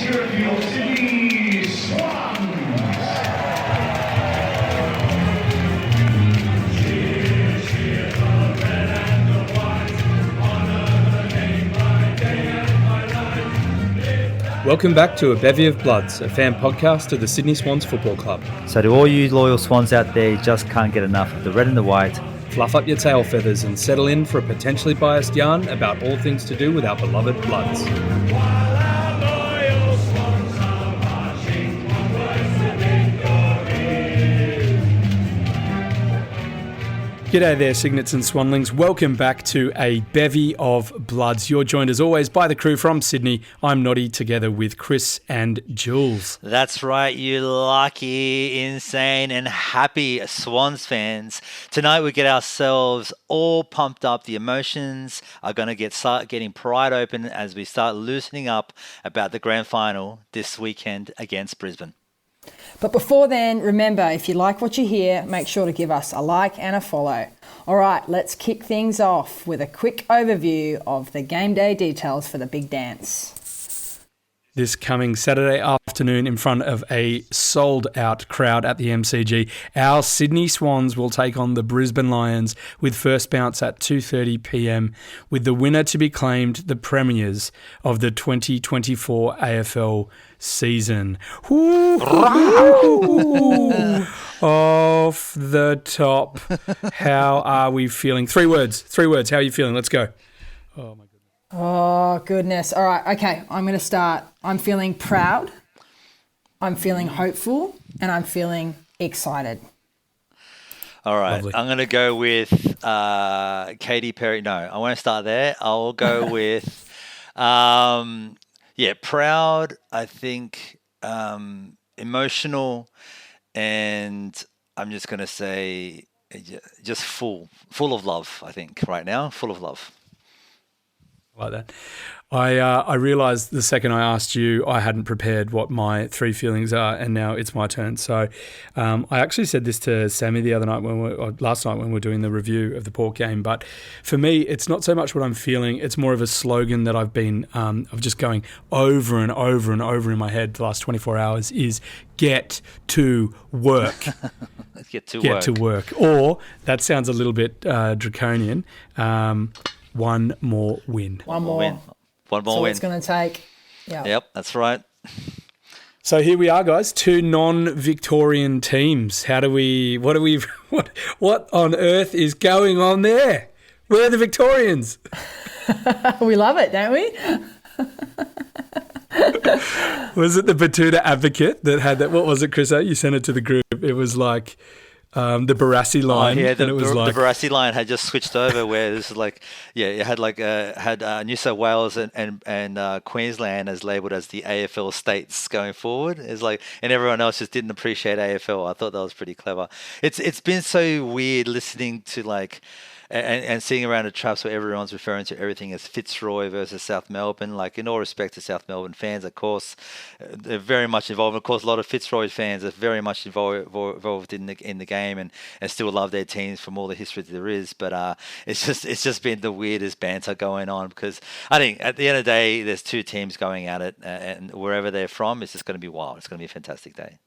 here for your Sydney Swans. Welcome back to A Bevy of Bloods, a fan podcast of the Sydney Swans Football Club. So to all you loyal Swans out there, you just can't get enough of the red and the white. Fluff up your tail feathers and settle in for a potentially biased yarn about all things to do with our beloved Bloods. G'day there, Signets and Swanlings. Welcome back to A Bevy of Bloods. You're joined as always by the crew from Sydney. I'm Noddy, together with Chris and Jules. That's right, you lucky, insane and happy Swans fans. Tonight we get ourselves all pumped up. The emotions are going to start getting pried open as we start loosening up about the grand final this weekend against Brisbane. But before then, remember, if you like what you hear, make sure to give us a like and a follow. All right, let's kick things off with a quick overview of the game day details for the big dance. This coming Saturday afternoon in front of a sold-out crowd at the MCG, our Sydney Swans will take on the Brisbane Lions with first bounce at 2:30 p.m, with the winner to be claimed the premiers of the 2024 AFL season. Off the top. How are we feeling? Three words. How are you feeling? Let's go. Oh, my goodness. Oh, goodness. All right, okay, I'm going to start. I'm feeling proud, I'm feeling hopeful, and I'm feeling excited. All right, Lovely. I'm going to go with Katy Perry. No, I won't start there. I'll go with, proud, I think, emotional, and I'm just going to say just full of love, I think, right now, full of love. Like that. I realised the second I asked you, I hadn't prepared what my three feelings are, and now it's my turn. So I actually said this to Sammy the other night last night when we were doing the review of the Port game. But for me, it's not so much what I'm feeling; it's more of a slogan that I've been of just going over and over and over in my head the last 24 hours is "Get to work." Get to work. Or that sounds a little bit draconian. One more win. One more win. It's going to take. Yeah. Yep, that's right. So here we are, guys. Two non-Victorian teams. What on earth is going on there? Where are the Victorians? We love it, don't we? Was it the Batuta Advocate that had that? What was it, Chris? You sent it to the group. It was like the Barassi line. Oh, yeah, the Barassi line had just switched over where this is like, it had New South Wales and Queensland as labelled as the AFL states going forward. It's like, and everyone else just didn't appreciate AFL. I thought that was pretty clever. It's been so weird listening to like. And seeing around the traps where everyone's referring to everything as Fitzroy versus South Melbourne, like in all respect to South Melbourne fans, of course, they're very much involved. Of course, a lot of Fitzroy fans are very much involved in the game and still love their teams from all the history that there is. But it's just been the weirdest banter going on because I think at the end of the day, there's two teams going at it, and wherever they're from, it's just going to be wild. It's going to be a fantastic day.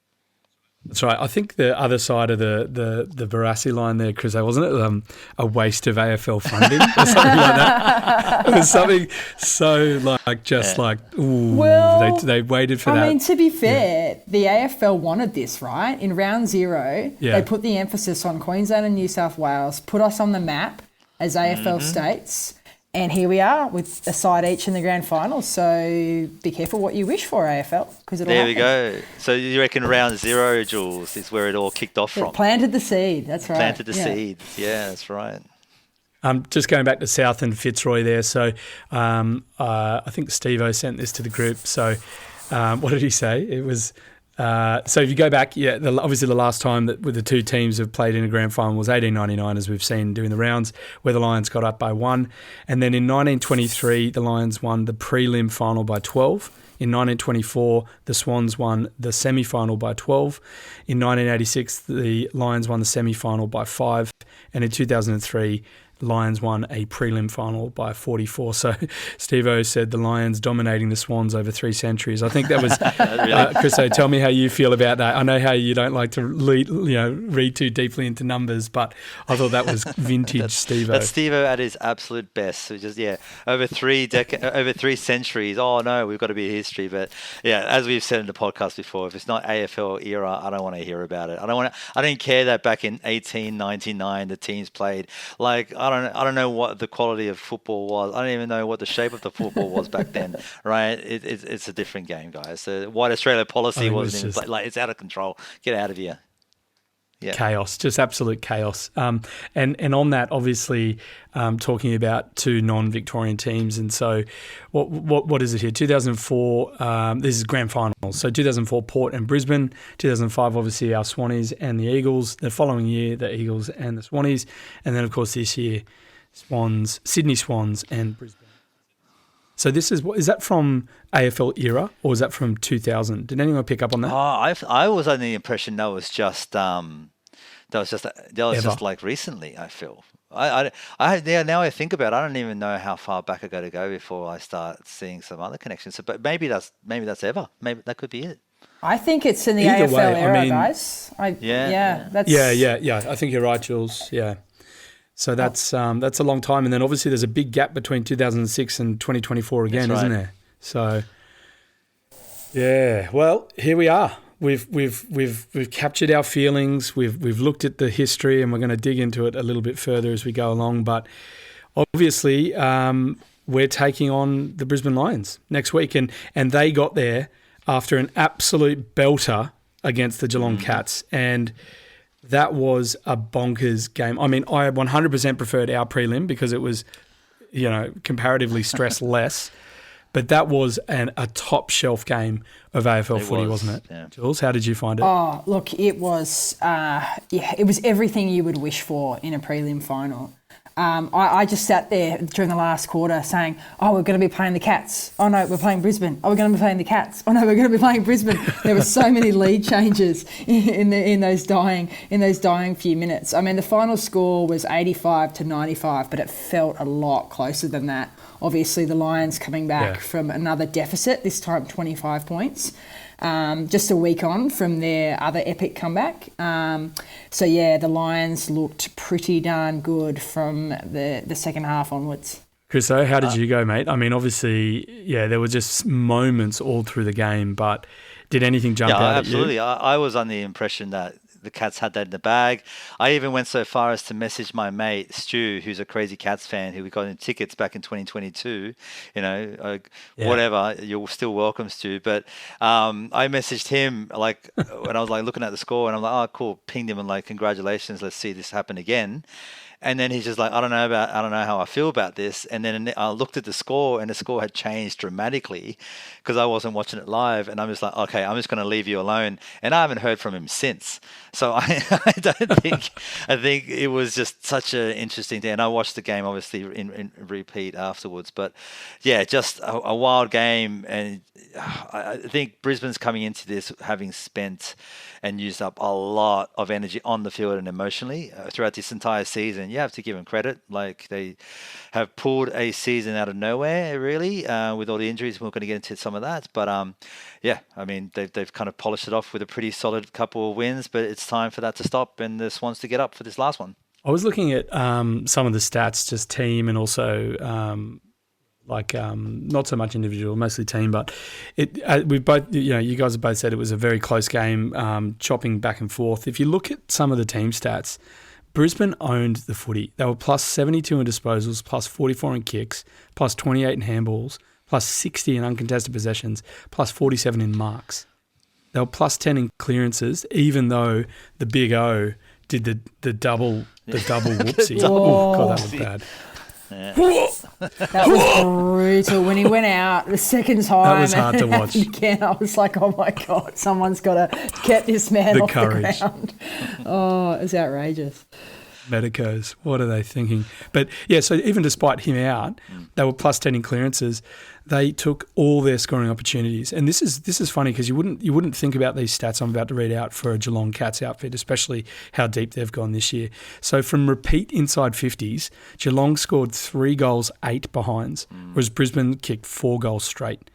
That's right. I think the other side of the Barassi line there, Chris, wasn't it a waste of AFL funding or something like that? It was something so they waited for that. I mean, to be fair, the AFL wanted this, right? In round zero, they put the emphasis on Queensland and New South Wales, put us on the map as AFL states. And here we are with a side each in the grand final. So be careful what you wish for, AFL, because it'll happen. There we go. So you reckon round zero, Jules, is where it all kicked off from? Planted the seed. That's right. Planted the seed. Yeah, that's right. Just going back to South and Fitzroy there. So I think Steve-O sent this to the group. So what did he say? It was... so if you go back, obviously the last time that the two teams have played in a grand final was 1899, as we've seen doing the rounds, where the Lions got up by 1. And then in 1923, the Lions won the prelim final by 12. In 1924, the Swans won the semi-final by 12. In 1986, the Lions won the semi-final by 5. And in 2003, Lions won a prelim final by 44. So Steve-O said the Lions dominating the Swans over 3 centuries. I think that was, Chriso, tell me how you feel about that. I know how you don't like to read too deeply into numbers, but I thought that was vintage Steve-O. That's Steve-O at his absolute best. So just, over 3 centuries. Oh no, we've got to be history. But yeah, as we've said in the podcast before, if it's not AFL era, I don't want to hear about it. I don't care that back in 1899 the teams played. Like, I don't know what the quality of football was. I don't even know what the shape of the football was back then, right? It's a different game, guys. The White Australia policy wasn't even like, it's out of control. Get out of here. Yeah. Chaos, just absolute chaos. And on that, obviously, talking about 2 non-Victorian teams. And so what is it here? 2004, this is grand finals. So 2004, Port and Brisbane. 2005, obviously, our Swannies and the Eagles. The following year, the Eagles and the Swannies. And then, of course, this year, Sydney Swans and Brisbane. So is that from AFL era or is that from 2000? Did anyone pick up on that? I was under the impression that was just like recently. I feel. Now I think about it, I don't even know how far back I got to go before I start seeing some other connections. But maybe that's ever. Maybe that could be it. I think it's in the AFL era, guys. Yeah. I think you're right, Jules. Yeah. So that's a long time, and then obviously there's a big gap between 2006 and 2024 again, isn't there? So, yeah. Well, here we are. We've captured our feelings. We've looked at the history, and we're going to dig into it a little bit further as we go along. But obviously, we're taking on the Brisbane Lions next week, and they got there after an absolute belter against the Geelong Cats, and that was a bonkers game. I mean, I 100% preferred our prelim because it was, comparatively stress less. But that was a top shelf game of AFL footy, wasn't it? Yeah. Jules, how did you find it? Oh, look, it was it was everything you would wish for in a prelim final. I just sat there during the last quarter saying, oh, we're going to be playing the Cats. Oh, no, we're playing Brisbane. Oh, we're going to be playing the Cats. Oh, no, we're going to be playing Brisbane. There were so many lead changes in those dying few minutes. I mean, the final score was 85-95, but it felt a lot closer than that. Obviously, the Lions coming back from another deficit, this time 25 points. Just a week on from their other epic comeback. The Lions looked pretty darn good from the second half onwards. Chriso, how did you go, mate? I mean, obviously, there were just moments all through the game, but did anything jump out absolutely. at you? I was on the impression that the Cats had that in the bag. I even went so far as to message my mate Stu, who's a crazy Cats fan, who we got in tickets back in 2022. Whatever, you're still welcome, Stu. But I messaged him when I was looking at the score, and I'm like, oh, cool. Pinged him and congratulations. Let's see this happen again. And then he's just like, I don't know how I feel about this. And then I looked at the score, and the score had changed dramatically because I wasn't watching it live. And I'm just like, okay, I'm just going to leave you alone. And I haven't heard from him since. So I think it was just such an interesting thing. And I watched the game obviously in repeat afterwards. But yeah, just a wild game. And I think Brisbane's coming into this having spent and used up a lot of energy on the field and emotionally throughout this entire season. You have to give them credit. They have pulled a season out of nowhere, really, with all the injuries. We're going to get into some of that. But, they've kind of polished it off with a pretty solid couple of wins. But it's time for that to stop and the Swans to get up for this last one. I was looking at some of the stats, just team and also not so much individual, mostly team, but we both, you guys have both said it was a very close game, chopping back and forth. If you look at some of the team stats, Brisbane owned the footy. They were plus 72 in disposals, plus 44 in kicks, plus 28 in handballs, plus 60 in uncontested possessions, plus 47 in marks. They were plus 10 in clearances, even though the Big O did the double whoopsie. Oh, God, that was bad. Yeah. That was brutal when he went out the second time. That was hard to watch. Again, I was like, oh my God, someone's got to get this man off the ground. Oh, it was outrageous. Medicos, what are they thinking? But yeah, so even despite him out, they were plus 10 in clearances. they took all their scoring opportunities. And this is funny because you wouldn't think about these stats I'm about to read out for a Geelong Cats outfit, especially how deep they've gone this year. So from repeat inside 50s, Geelong scored 3 goals, 8 behinds, whereas Brisbane kicked 4 goals straight.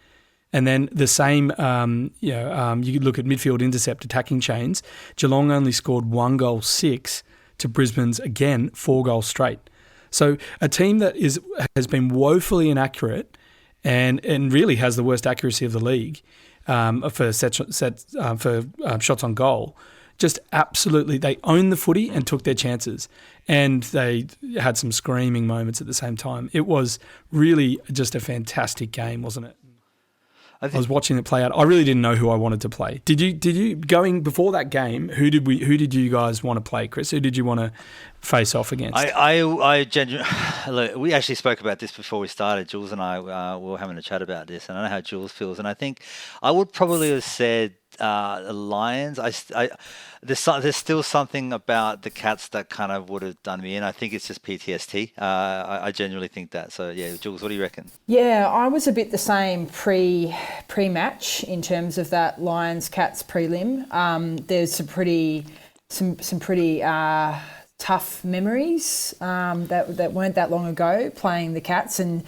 And then the same, you look at midfield intercept attacking chains. Geelong only scored 1 goal, 6 to Brisbane's, again, 4 goals straight. So a team that has been woefully inaccurate and really has the worst accuracy of the league for shots on goal, just absolutely, they owned the footy and took their chances. And they had some screaming moments at the same time. It was really just a fantastic game, wasn't it? I was watching it play out. I really didn't know who I wanted to play. Did you going before that game? Who did you guys want to play, Chris? Who did you want to face off against? I genuinely look. We actually spoke about this before we started. Jules and I were having a chat about this, and I know how Jules feels. And I think I would probably have said the Lions. There's still something about the Cats that kind of would have done me in. I think it's just PTSD. I genuinely think that. So yeah, Jules, what do you reckon? Yeah, I was a bit the same pre-match in terms of that Lions Cats prelim. There's some pretty tough memories that weren't that long ago playing the Cats, and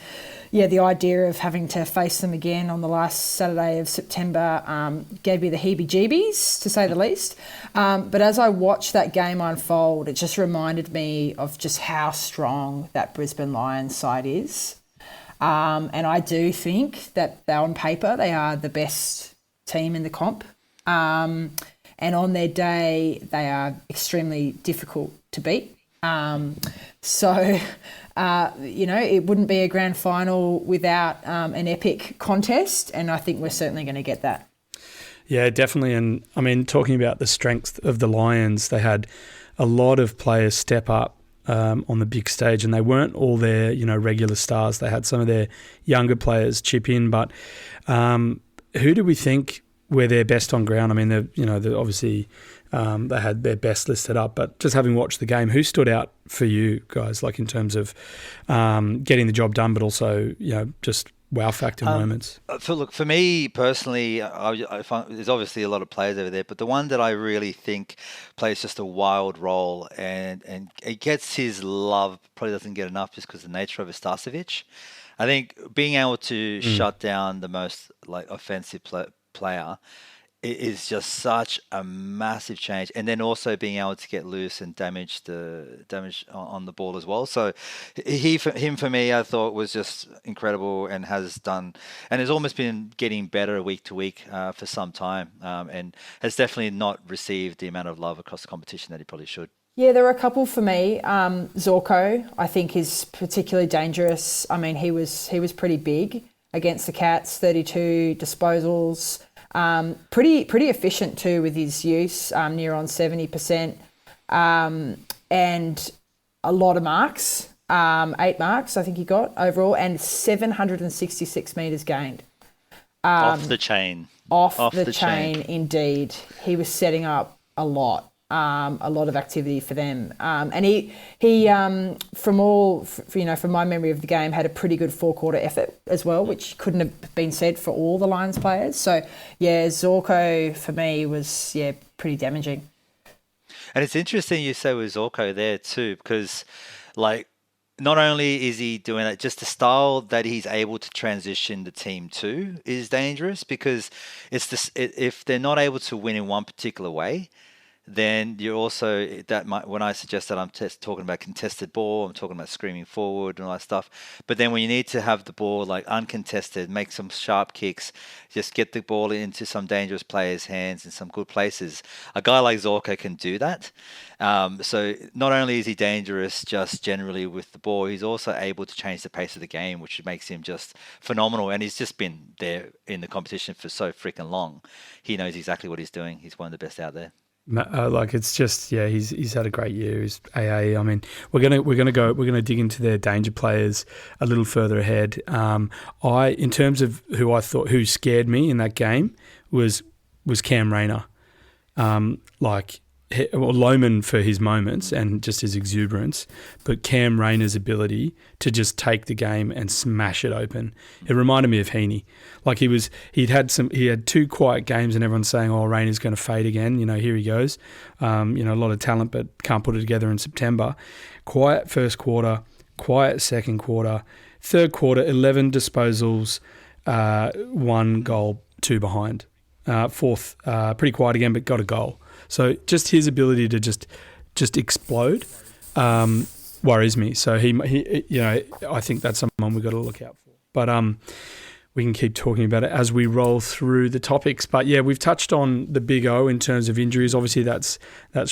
yeah, the idea of having to face them again on the last Saturday of September gave me the heebie-jeebies, to say the least. But as I watched that game unfold, it just reminded me of just how strong that Brisbane Lions side is. And I do think that on paper they are the best team in the comp. And on their day, they are extremely difficult to beat. It wouldn't be a grand final without an epic contest, and I think we're certainly going to get that. Yeah, definitely. And I mean, talking about the strength of the Lions, they had a lot of players step up on the big stage, and they weren't all their regular stars. They had some of their younger players chip in, but who do we think were their best on ground? I mean, they're obviously they had their best listed up, but just having watched the game, who stood out for you guys, like in terms of getting the job done, but also just wow factor moments? For me personally, I find there's obviously a lot of players over there, but the one that I really think plays just a wild role and it gets his love, probably doesn't get enough just because of the nature of Starcevic. I think being able to shut down the most offensive player is just such a massive change, and then also being able to get loose and damage on the ball as well. So him for me, I thought was just incredible and has almost been getting better week to week for some time, and has definitely not received the amount of love across the competition that he probably should. Yeah, there were a couple for me. Zorko, I think, is particularly dangerous. I mean, he was pretty big against the Cats, 32 disposals. Pretty efficient too with his use, near on 70%, and a lot of marks, 8 marks I think he got overall, and 766 metres gained. Off the chain. Off the chain, indeed. He was setting up a lot of activity for them. And he from my memory of the game, had a pretty good 4-quarter effort as well, which couldn't have been said for all the Lions players. So, yeah, Zorko for me was, pretty damaging. And it's interesting you say with Zorko there too, because not only is he doing that, just the style that he's able to transition the team to is dangerous, because if they're not able to win in one particular way, then you're also when I suggest that I'm talking about contested ball, I'm talking about screaming forward and all that stuff. But then when you need to have the ball uncontested, make some sharp kicks, just get the ball into some dangerous players' hands in some good places, a guy like Zorko can do that. So not only is he dangerous just generally with the ball, he's also able to change the pace of the game, which makes him just phenomenal. And he's just been there in the competition for so freaking long. He knows exactly what he's doing. He's one of the best out there. It's just he's had a great year. He's AA. I mean, we're gonna dig into their danger players a little further ahead. In terms of who scared me in that game was Cam Rayner. Loman for his moments and just his exuberance, but Cam Rayner's ability to just take the game and smash it open. It reminded me of Heaney. Like he had 2 quiet games and everyone's saying, "Oh, Rayner's going to fade again." Here he goes. A lot of talent, but can't put it together in September. Quiet first quarter, quiet second quarter, third quarter, 11 disposals, 1 goal, 2 behind. Fourth, pretty quiet again, but got a goal. So just his ability to just explode worries me. So he I think that's someone we've got to look out for. But we can keep talking about it as we roll through the topics. But yeah, we've touched on the Big O in terms of injuries. Obviously, that's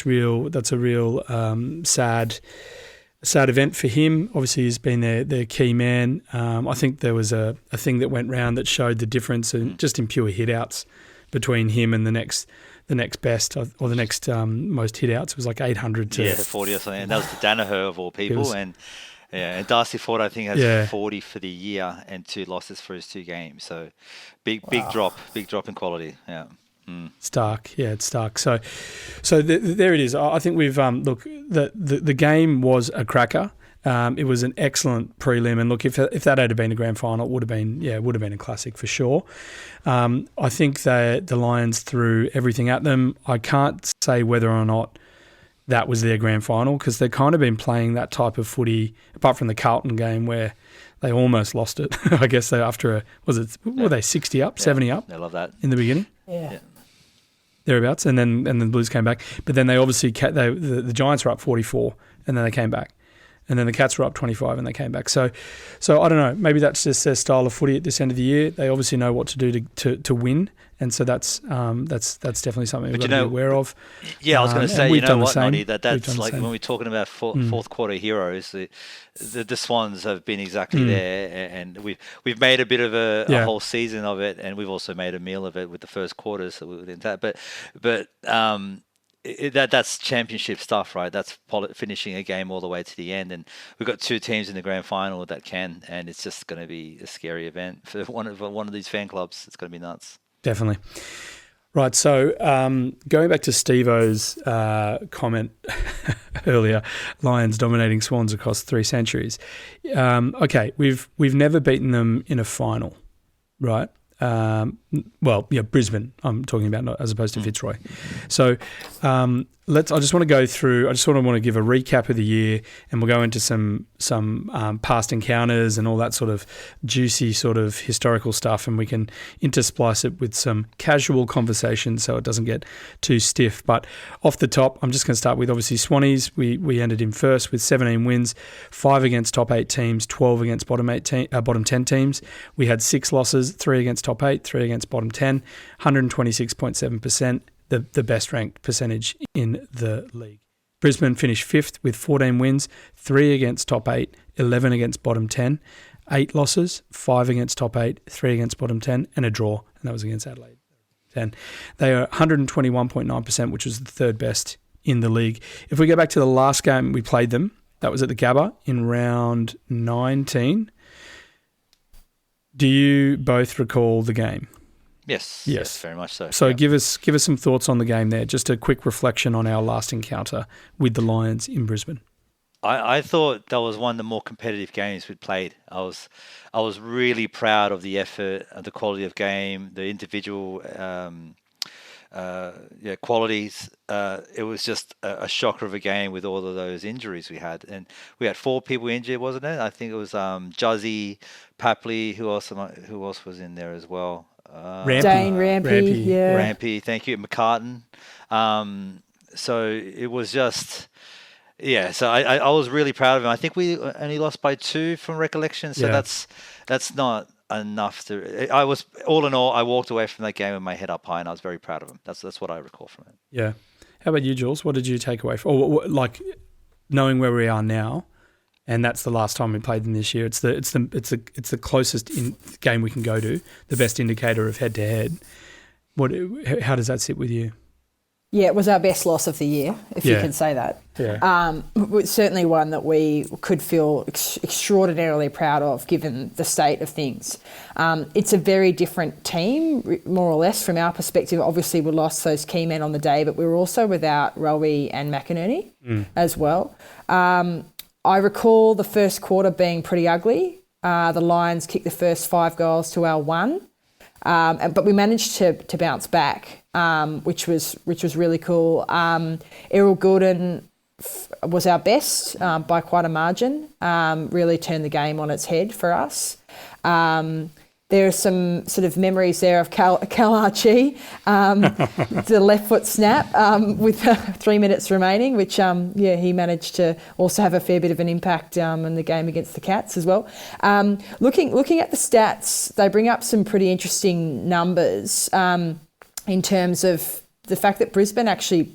real. That's a real sad event for him. Obviously, he's been their key man. I think there was a thing that went round that showed the difference just in pure hitouts between him and the next best or the next most hitouts. It was like 800 to 40 or something. And that was the Danaher of all people. And Darcy Ford, I think, has 40 for the year and 2 losses for his 2 games. So big drop in quality. Yeah. Stark, it's stark. So there it is. I think we've look. The game was a cracker. It was an excellent prelim, and look, if that had been a grand final, it would have been a classic for sure. I think that the Lions threw everything at them. I can't say whether or not that was their grand final because they've kind of been playing that type of footy, apart from the Carlton game where they almost lost it. I guess were they 60 up, 70 up? I love that in the beginning. Yeah. Thereabouts, and then the Blues came back, but then they obviously the Giants were up 44, and then they came back, and then the Cats were up 25, and they came back. So I don't know. Maybe that's just their style of footy at this end of the year. They obviously know what to do to win, and so that's definitely something we've got to be aware of. Yeah, I was going to say, Noddy, that's like when we're talking about fourth quarter heroes. The Swans have been exactly there, and we've made a bit of a whole season of it, and we've also made a meal of it with the first quarters. So we didn't that, but that's championship stuff, right? That's finishing a game all the way to the end, and we've got 2 teams in the grand final that can, and it's just going to be a scary event for one of these fan clubs. It's going to be nuts. Definitely. Right, so going back to Steve-O's comment earlier, Lions dominating Swans across 3 centuries. Okay, we've never beaten them in a final, right? Brisbane I'm talking about, not as opposed to Fitzroy. So I just want to go through. I just sort of want to give a recap of the year, and we'll go into some past encounters and all that sort of juicy sort of historical stuff, and we can intersplice it with some casual conversation so it doesn't get too stiff. But off the top, I'm just going to start with obviously Swannies. We ended in first with 17 wins, 5 against top 8 teams, 12 against bottom 10 teams. We had 6 losses, 3 against top 8, 3 against bottom 10, 126.7%. The best ranked percentage in the league. Brisbane finished 5th with 14 wins, 3 against top 8, 11 against bottom 10, 8 losses, 5 against top 8, 3 against bottom 10, and a draw, and that was against Adelaide. 10. They are 121.9%, which was the 3rd best in the league. If we go back to the last game we played them, that was at the Gabba in round 19. Do you both recall the game? Yes, very much so. So give us some thoughts on the game there. Just a quick reflection on our last encounter with the Lions in Brisbane. I thought that was one of the more competitive games we'd played. I was really proud of the effort, the quality of game, the individual qualities. It was just a shocker of a game with all of those injuries we had, and we had 4 people injured, wasn't it? I think it was Juzzy, Papley. Who else was in there as well? Rampy. Thank you, McCartan. So it was just, so I was really proud of him. I think we only lost by 2 from recollection, so that's not enough to. I was, all in all, I walked away from that game with my head up high, and I was very proud of him. That's what I recall from it. Yeah. How about you, Jules? What did you take away from, or like knowing where we are now? And that's the last time we played them this year. It's the closest game we can go to, the best indicator of head to head. How does that sit with you? Yeah, it was our best loss of the year, if you can say that. Yeah. Certainly one that we could feel extraordinarily proud of, given the state of things. It's a very different team, more or less, from our perspective. Obviously, we lost those key men on the day, but we were also without Rowie and McInerney as well. I recall the first quarter being pretty ugly. The Lions kicked the first 5 goals to our 1. But we managed to bounce back, which was really cool. Errol Goulden was our best by quite a margin. Really turned the game on its head for us. There are some sort of memories there of Cal Archie, the left foot snap with 3 minutes remaining, which, he managed to also have a fair bit of an impact in the game against the Cats as well. Looking at the stats, they bring up some pretty interesting numbers in terms of the fact that Brisbane actually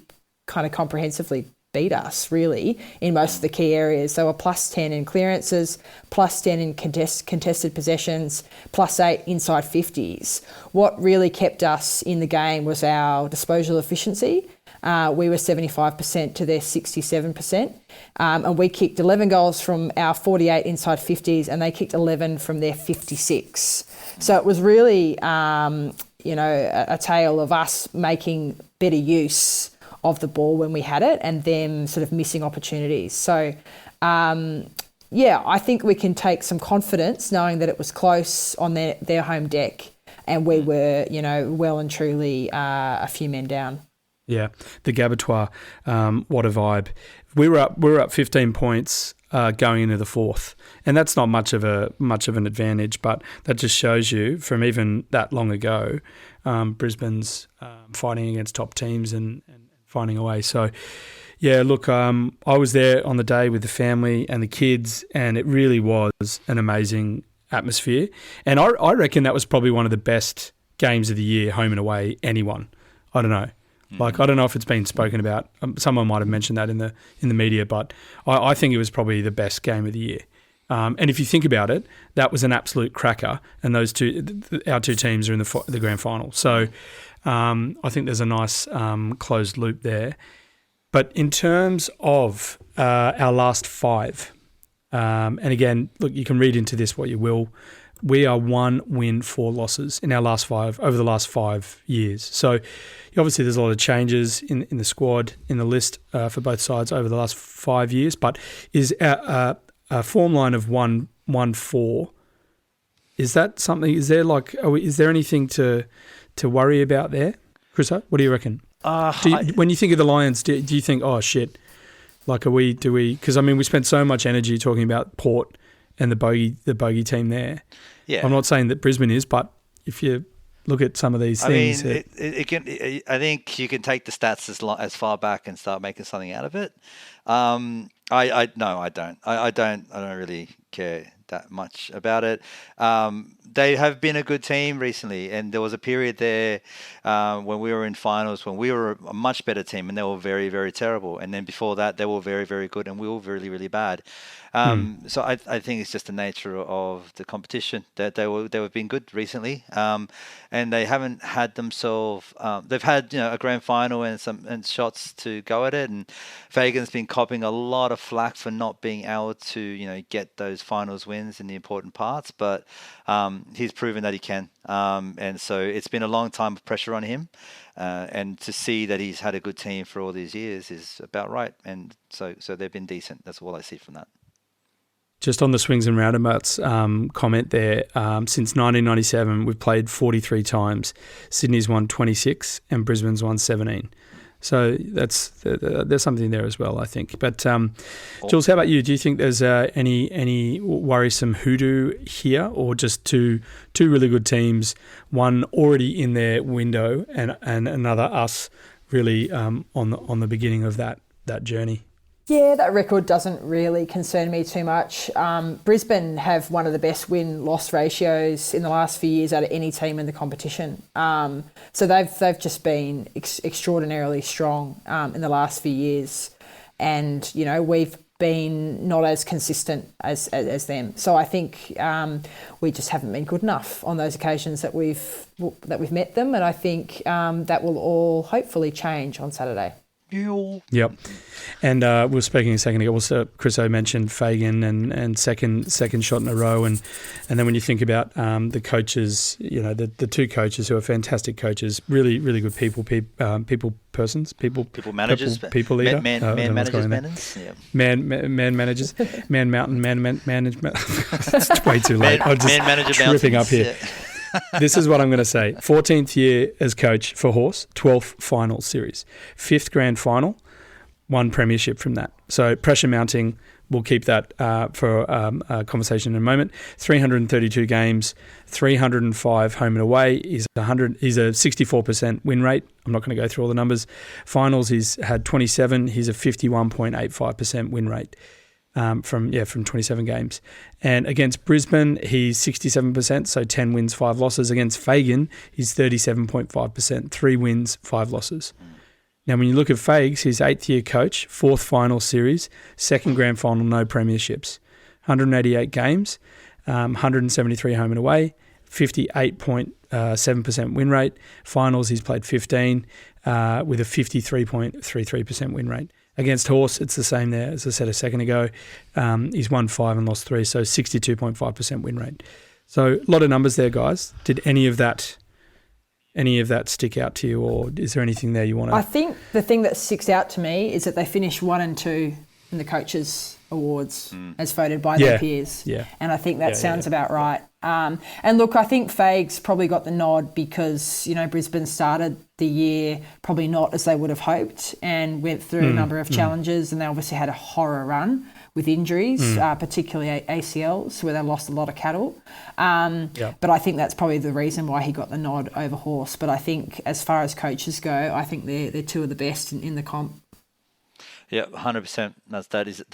kind of comprehensively beat us, really, in most of the key areas. They were +10 in clearances, +10 in contested possessions, +8 inside 50s. What really kept us in the game was our disposal efficiency. We were 75% to their 67%. And we kicked 11 goals from our 48 inside 50s, and they kicked 11 from their 56. So it was really, a tale of us making better use of the ball when we had it, and them sort of missing opportunities. So, I think we can take some confidence knowing that it was close on their home deck, and we were, well and truly a few men down. Yeah, the Gabatoir, what a vibe. We were up 15 points going into the fourth, and that's not much of an advantage, but that just shows you from even that long ago, Brisbane's fighting against top teams and finding a way. So, yeah, look, I was there on the day with the family and the kids, and it really was an amazing atmosphere. And I reckon that was probably one of the best games of the year, home and away, anyone. I don't know. Like, I don't know if it's been spoken about. Someone might have mentioned that in the media, but I think it was probably the best game of the year. And if you think about it, that was an absolute cracker, and our two teams are in the grand final. So I think there's a nice closed loop there. But in terms of our last 5, and again, look, you can read into this what you will. We are 1 win, 4 losses in our last 5 over the last 5 years. So obviously there's a lot of changes in the squad, in the list for both sides over the last 5 years. But is a form line of 1-1-4? Is that something? Is there is there anything to worry about there, Chriso? What do you reckon? When you think of the Lions, do you think, oh shit, like do we? Because I mean, we spent so much energy talking about Port and the bogey team there. Yeah, I'm not saying that Brisbane is, but if you look at some of these things, I think you can take the stats as far back and start making something out of it. No, I don't. I don't really care that much about it. They have been a good team recently, and there was a period there when we were in finals when we were a much better team, and they were very, very terrible. And then before that, they were very, very good, and we were really, really bad. So I think it's just the nature of the competition that they've been good recently, and they haven't had themselves. They've had a grand final and shots to go at it, and Fagan's been copping a lot of flack for not being able to get those finals wins in the important parts, but he's proven that he can, and so it's been a long time of pressure on him, and to see that he's had a good team for all these years is about right, and so they've been decent. That's all I see from that. Just on the swings and roundabouts comment there, since 1997, we've played 43 times. Sydney's won 26 and Brisbane's won 17. So there's something there as well, I think. But Jules, how about you? Do you think there's any worrisome hoodoo here, or just two really good teams, one already in their window and another us really on the beginning of that journey? Yeah, that record doesn't really concern me too much. Brisbane have one of the best win-loss ratios in the last few years out of any team in the competition. So they've just been extraordinarily strong in the last few years. And, we've been not as consistent as them. So I think we just haven't been good enough on those occasions that we've met them, and I think that will all hopefully change on Saturday. Yep. And we were speaking a second ago. Also, Chris O mentioned Fagan and second shot in a row, and then when you think about the coaches, the two coaches who are fantastic coaches, really really good people managers, people leader, man managers, man mountain, man management. It's way too late. I'm just tripping up here. Yeah. This is what I'm going to say. 14th year as coach for Horse, 12th final series, 5th grand final, 1 premiership from that. So pressure mounting, we'll keep that for a conversation in a moment. 332 games, 305 home and away. He's a 64% win rate. I'm not going to go through all the numbers. Finals, he's had 27. He's a 51.85% win rate. From 27 games. And against Brisbane, he's 67%, so 10 wins, 5 losses. Against Fagan, he's 37.5%, 3 wins, 5 losses. Now, when you look at Fags, he's 8th year coach, 4th final series, 2nd grand final, no premierships, 188 games, 173 home and away, 58.7% win rate. Finals, he's played 15 with a 53.33% win rate. Against Horse, it's the same there. As I said a second ago, he's won 5 and lost 3, so 62.5% win rate. So a lot of numbers there, guys. Did any of that stick out to you, or is there anything there you want to... I think the thing that sticks out to me is that they finished 1 and 2 in the Coaches Awards as voted by their peers. Yeah. And I think that sounds about right. And look, I think Fags probably got the nod because, Brisbane started the year probably not as they would have hoped and went through a number of challenges, and they obviously had a horror run with injuries, particularly ACLs, where they lost a lot of cattle. But I think that's probably the reason why he got the nod over Horse. But I think as far as coaches go, I think they're two of the best in the comp. Yeah, 100%.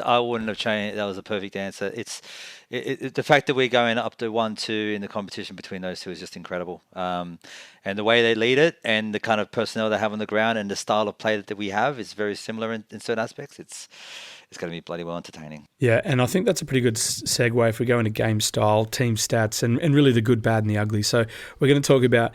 I wouldn't have changed. That was a perfect answer. It's the fact that we're going up to 1-2 in the competition between those two is just incredible. And the way they lead it, and the kind of personnel they have on the ground, and the style of play that we have is very similar in certain aspects. It's going to be bloody well entertaining. Yeah, and I think that's a pretty good segue if we go into game style, team stats, and really the good, bad, and the ugly. So we're going to talk about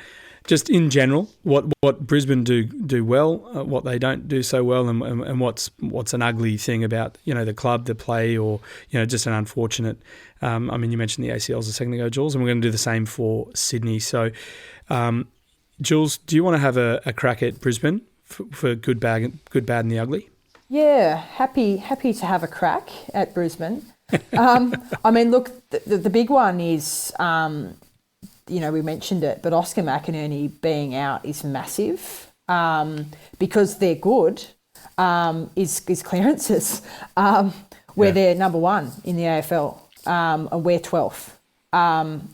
just in general what Brisbane do well, what they don't do so well, and what's an ugly thing about the club, the play, or just an unfortunate. You mentioned the ACLs a second ago, Jules, and we're going to do the same for Sydney. So, Jules, do you want to have a crack at Brisbane for good, bad, and the ugly? Yeah, happy to have a crack at Brisbane. Look, the big one is. We mentioned it, but Oscar McInerney being out is massive because they're good, is clearances, where they're number 1 in the AFL, and we're 12th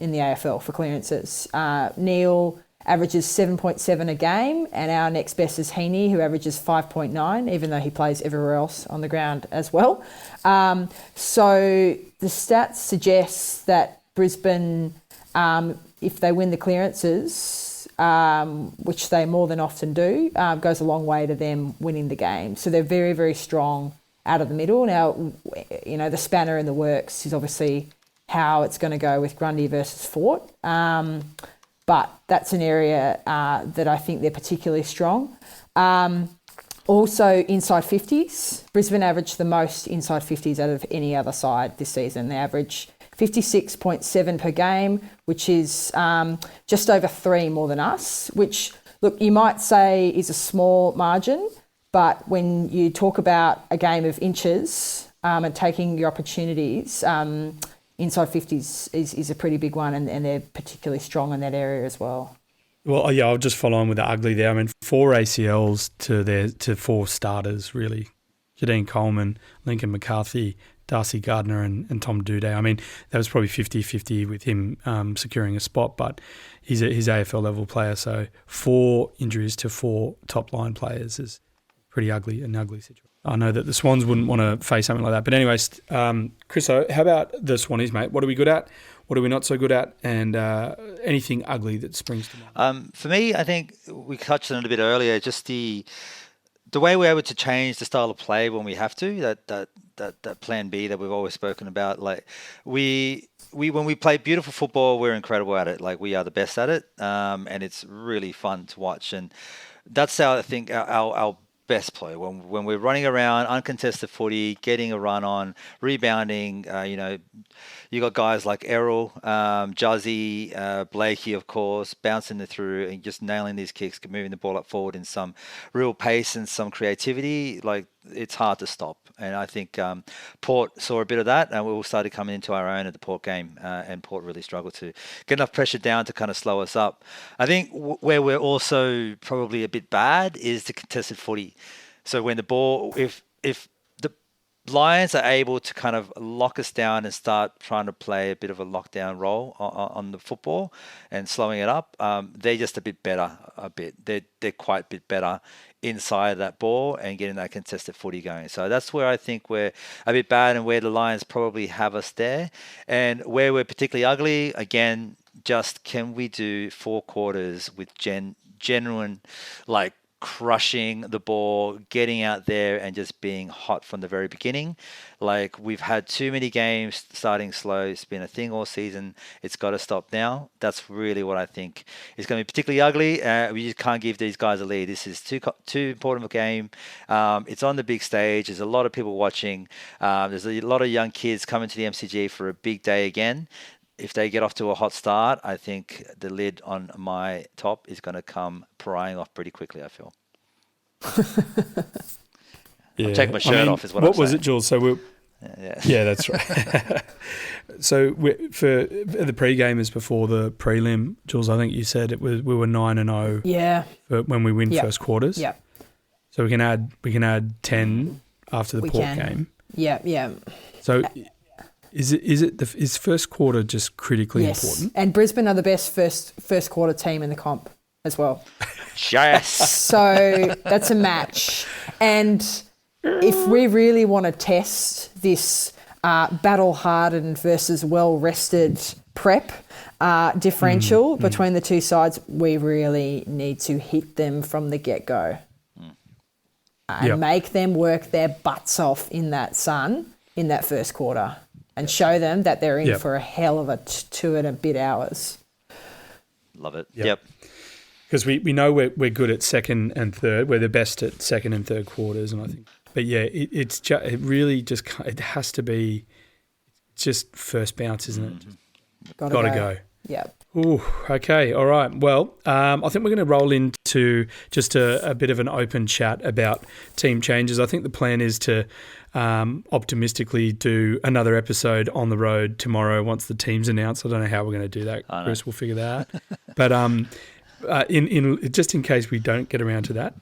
in the AFL for clearances. Neil averages 7.7 a game, and our next best is Heaney, who averages 5.9, even though he plays everywhere else on the ground as well. So the stats suggest that Brisbane... if they win the clearances, which they more than often do, goes a long way to them winning the game. So they're very, very strong out of the middle. Now, the spanner in the works is obviously how it's going to go with Grundy versus Fort. But that's an area that I think they're particularly strong. Also, inside 50s. Brisbane averaged the most inside 50s out of any other side this season. They average 56.7 per game, which is just over 3 more than us, which, look, you might say is a small margin, but when you talk about a game of inches and taking your opportunities, inside 50s is a pretty big one, and they're particularly strong in that area as well. Well, yeah, I'll just follow on with the ugly there. 4 ACLs to 4 starters, really. Jadine Coleman, Lincoln McCarthy, Darcy Gardner and Tom Doedee. That was probably 50-50 with him securing a spot, but he's AFL level player, so 4 injuries to 4 top line players is pretty ugly, an ugly situation. I know that the Swans wouldn't want to face something like that, but anyways, Chriso, how about the Swannies, mate? What are we good at? What are we not so good at? And anything ugly that springs to mind? For me, I think we touched on it a bit earlier, just the way we're able to change the style of play when we have to, that that plan B that we've always spoken about. Like we when we play beautiful football, we're incredible at it. Like we are the best at it, and it's really fun to watch. And that's how I think our best play when we're running around, uncontested footy, getting a run on, rebounding. You got guys like Errol, Juzzy, Blakey, of course, bouncing it through and just nailing these kicks, moving the ball up forward in some real pace and some creativity. Like it's hard to stop. And I think Port saw a bit of that, and we all started coming into our own at the Port game, and Port really struggled to get enough pressure down to kind of slow us up. I think where we're also probably a bit bad is the contested footy. So when the ball, if the Lions are able to kind of lock us down and start trying to play a bit of a lockdown role on the football and slowing it up, they're just a bit better. They're quite a bit better inside that ball and getting that contested footy going. So that's where I think we're a bit bad, and where the Lions probably have us there. And where we're particularly ugly, again, just can we do 4 quarters with genuine, like, crushing the ball, getting out there and just being hot from the very beginning. Like we've had too many games starting slow. It's been a thing all season. It's got to stop now. That's really what I think is going to be particularly ugly. We just can't give these guys a lead. This is too important of a game. It's on the big stage. There's a lot of people watching. There's a lot of young kids coming to the MCG for a big day again. If they get off to a hot start, I think the lid on my top is going to come prying off pretty quickly, I feel. I'm taking my shirt off is what I'm saying. What was it, Jules? So yeah, that's right. So for the pre-gamers before the prelim, Jules, I think you said we were 9-0. Yeah. When we win first quarters. Yeah. So we can add 10 after the Port game. Yeah. So. Is first quarter just critically important? And Brisbane are the best first quarter team in the comp as well. Yes. So that's a match. And if we really want to test this battle-hardened versus well-rested prep differential between the two sides, we really need to hit them from the get-go and make them work their butts off in that sun in that first quarter. And show them that they're in for a hell of a 2 and a bit hours. Love it. Yep. Because we know we're good at second and third. We're the best at second and third quarters, and I think. But yeah, it has to be just first bounce, isn't it? Gotta go. Yep. Ooh, okay, all right. Well, I think we're going to roll into just a bit of an open chat about team changes. I think the plan is to optimistically do another episode on the road tomorrow once the team's announced. I don't know how we're going to do that. Chris will figure that out. But in just in case we don't get around to that,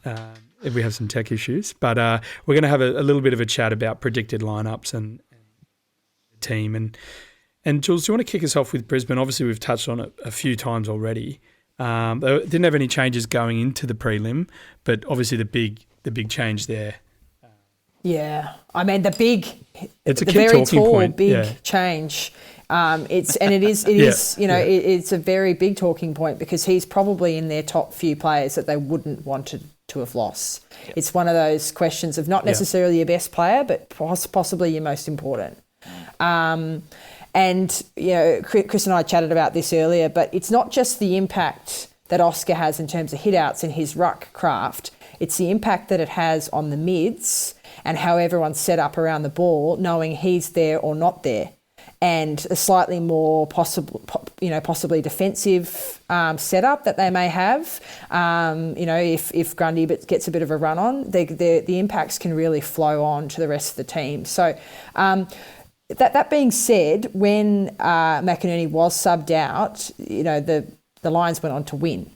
if we have some tech issues, but we're going to have a little bit of a chat about predicted lineups and the team. And Jules, do you want to kick us off with Brisbane? Obviously, we've touched on it a few times already. They didn't have any changes going into the prelim, but obviously the big change there. Yeah, I mean the big, it's a the key very talking tall point. big change. It's a very big talking point because he's probably in their top few players that they wouldn't want to have lost. Yep. It's one of those questions of not necessarily your best player, but possibly your most important. And, Chris and I chatted about this earlier, but it's not just the impact that Oscar has in terms of hit-outs and his ruck craft. It's the impact that it has on the mids and how everyone's set up around the ball, knowing he's there or not there. And a slightly more possibly defensive setup that they may have. If Grundy gets a bit of a run on, the impacts can really flow on to the rest of the team. So that being said, when McInerney was subbed out, the Lions went on to win.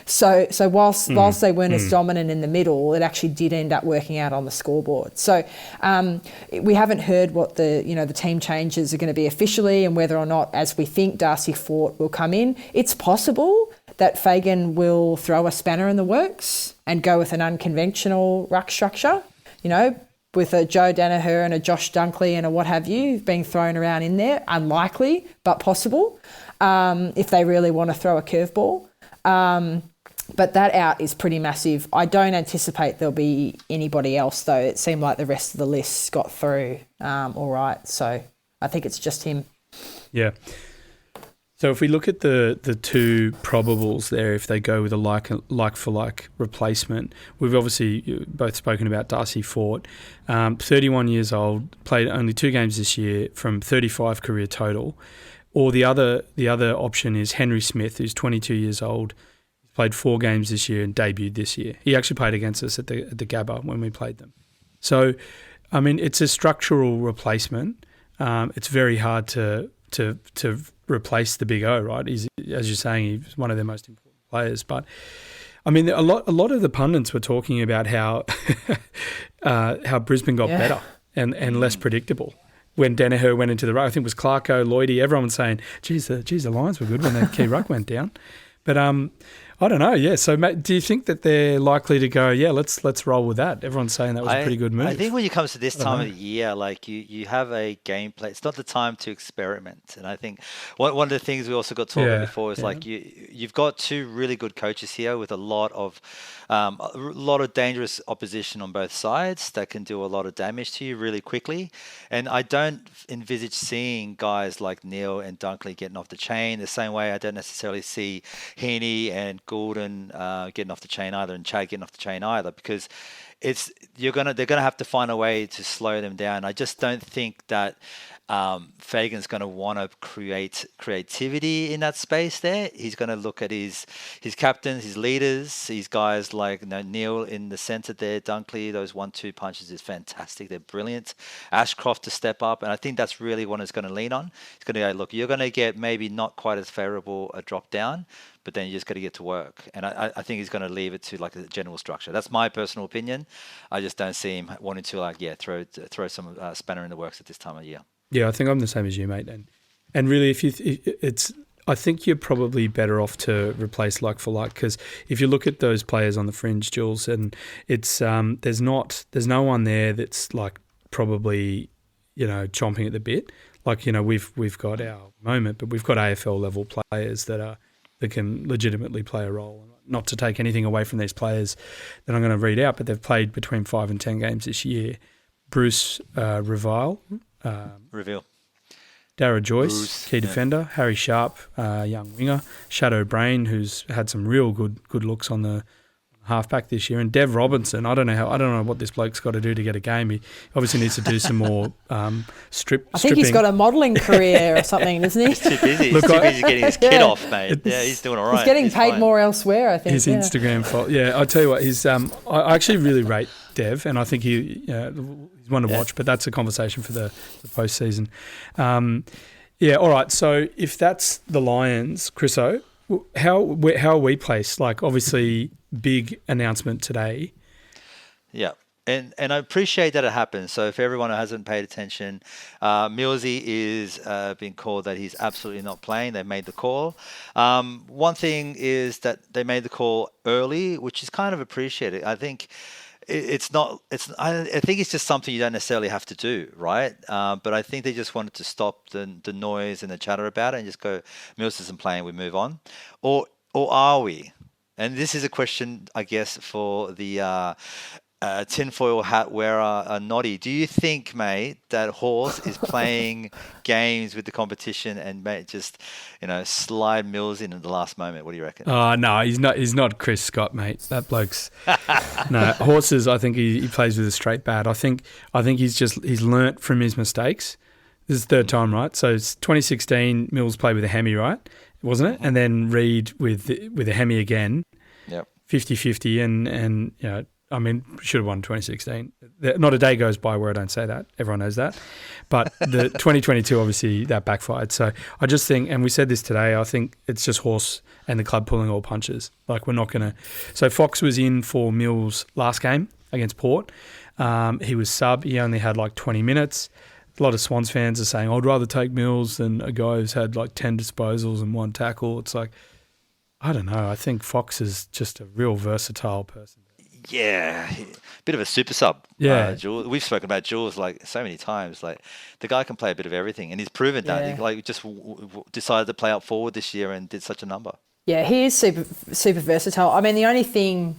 So whilst they weren't as dominant in the middle, it actually did end up working out on the scoreboard. So we haven't heard what the team changes are going to be officially and whether or not, as we think, Darcy Fort will come in. It's possible that Fagan will throw a spanner in the works and go with an unconventional ruck structure, with a Joe Danaher and a Josh Dunkley and a what have you being thrown around in there. Unlikely, but possible, if they really want to throw a curveball. But that out is pretty massive. I don't anticipate there'll be anybody else, though. It seemed like the rest of the list got through all right. So I think it's just him. Yeah. So if we look at the two probables there, if they go with a like for like replacement, we've obviously both spoken about Darcy Fort, 31 years old, played only 2 games this year from 35 career total. Or the other option is Henry Smith, who's 22 years old, played 4 games this year and debuted this year. He actually played against us at the Gabba when we played them. So, I mean, it's a structural replacement. It's very hard to replace the Big O, right? He's, as you're saying, he's one of their most important players. But I mean, a lot of the pundits were talking about how how Brisbane got better and less predictable when Danaher went into the ruck. I think it was Clarko, Lloydie, everyone was saying, geez, the Lions were good when that key ruck went down. But I don't know. Yeah. So, mate, do you think that they're likely to go? Yeah, let's roll with that. Everyone's saying that was a pretty good move. I think when it comes to this time of the year, like you have a gameplay. It's not the time to experiment. And I think one of the things we also got talking about before is like you've got 2 really good coaches here with a lot of dangerous opposition on both sides that can do a lot of damage to you really quickly. And I don't envisage seeing guys like Neil and Dunkley getting off the chain the same way I don't necessarily see Heaney and Goulden getting off the chain either, and Chad getting off the chain either, because they're gonna have to find a way to slow them down. I just don't think that Fagan's going to want to create creativity in that space there. He's going to look at his captains, his leaders, these guys like Neil in the centre there, Dunkley, those 1-2 punches is fantastic. They're brilliant. Ashcroft to step up, and I think that's really what he's going to lean on. He's going to go, look, you're going to get maybe not quite as favourable a drop down, but then you just got to get to work. And I think he's going to leave it to like a general structure. That's my personal opinion. I just don't see him wanting to throw some spanner in the works at this time of year. Yeah, I think I'm the same as you, mate. And really, I think you're probably better off to replace like for like, because if you look at those players on the fringe, Jules, and it's there's no one there that's like probably chomping at the bit. Like we've got our moment, but we've got AFL level players that can legitimately play a role. Not to take anything away from these players that I'm going to read out, but they've played between 5 and 10 games this year. Bruce Reveal. Dara Joyce, key defender. Harry Sharp, young winger. Shadow Brain, who's had some real good looks on the halfback this year, and Dev Robinson. I don't know what this bloke's got to do to get a game. He obviously needs to do some more stripping. I think he's got a modelling career or something, doesn't he? He's too busy. He's too busy getting his kid off, mate. Yeah, he's doing all right. He's getting paid more elsewhere, I think. His Instagram fault. Yeah, I tell you what, I actually really rate Dev, and I think he's one to watch, but that's a conversation for the post-season. All right, so if that's the Lions, Chriso, how are we placed? Like, obviously, big announcement today. Yeah. And I appreciate that it happens. So if everyone hasn't paid attention, Millsy is being called that he's absolutely not playing. They made the call. One thing is that they made the call early, which is kind of appreciated. I think I think it's just something you don't necessarily have to do, right? But I think they just wanted to stop the noise and the chatter about it and just go, Mills isn't playing, we move on. Or are we? And this is a question, I guess, for the tinfoil hat wearer, Noddy. Do you think, mate, that Horse is playing games with the competition and just, slide Mills in at the last moment? What do you reckon? Oh, no, he's not. He's not Chris Scott, mate. That bloke's no Horses. I think he plays with a straight bat. I think he's learnt from his mistakes. This is the third time, right? So it's 2016. Mills played with a Hemi, right? Wasn't it? And then Reed with a Hemi again. Yep. 50-50 and I mean, should have won 2016. Not a day goes by where I don't say that. Everyone knows that. But the 2022, obviously, that backfired. So I just think, and we said this today, I think it's just Horse and the club pulling all punches. Like, we're not going to... So Fox was in for Mills last game against Port. He was sub. He only had like 20 minutes. A lot of Swans fans are saying, I'd rather take Mills than a guy who's had like 10 disposals and 1 tackle. It's like, I don't know. I think Fox is just a real versatile person. Yeah, bit of a super sub. Yeah, Jules. We've spoken about Jules like so many times. Like, the guy can play a bit of everything, and he's proven that. He just decided to play out forward this year and did such a number. Yeah, he is super versatile. I mean, the only thing,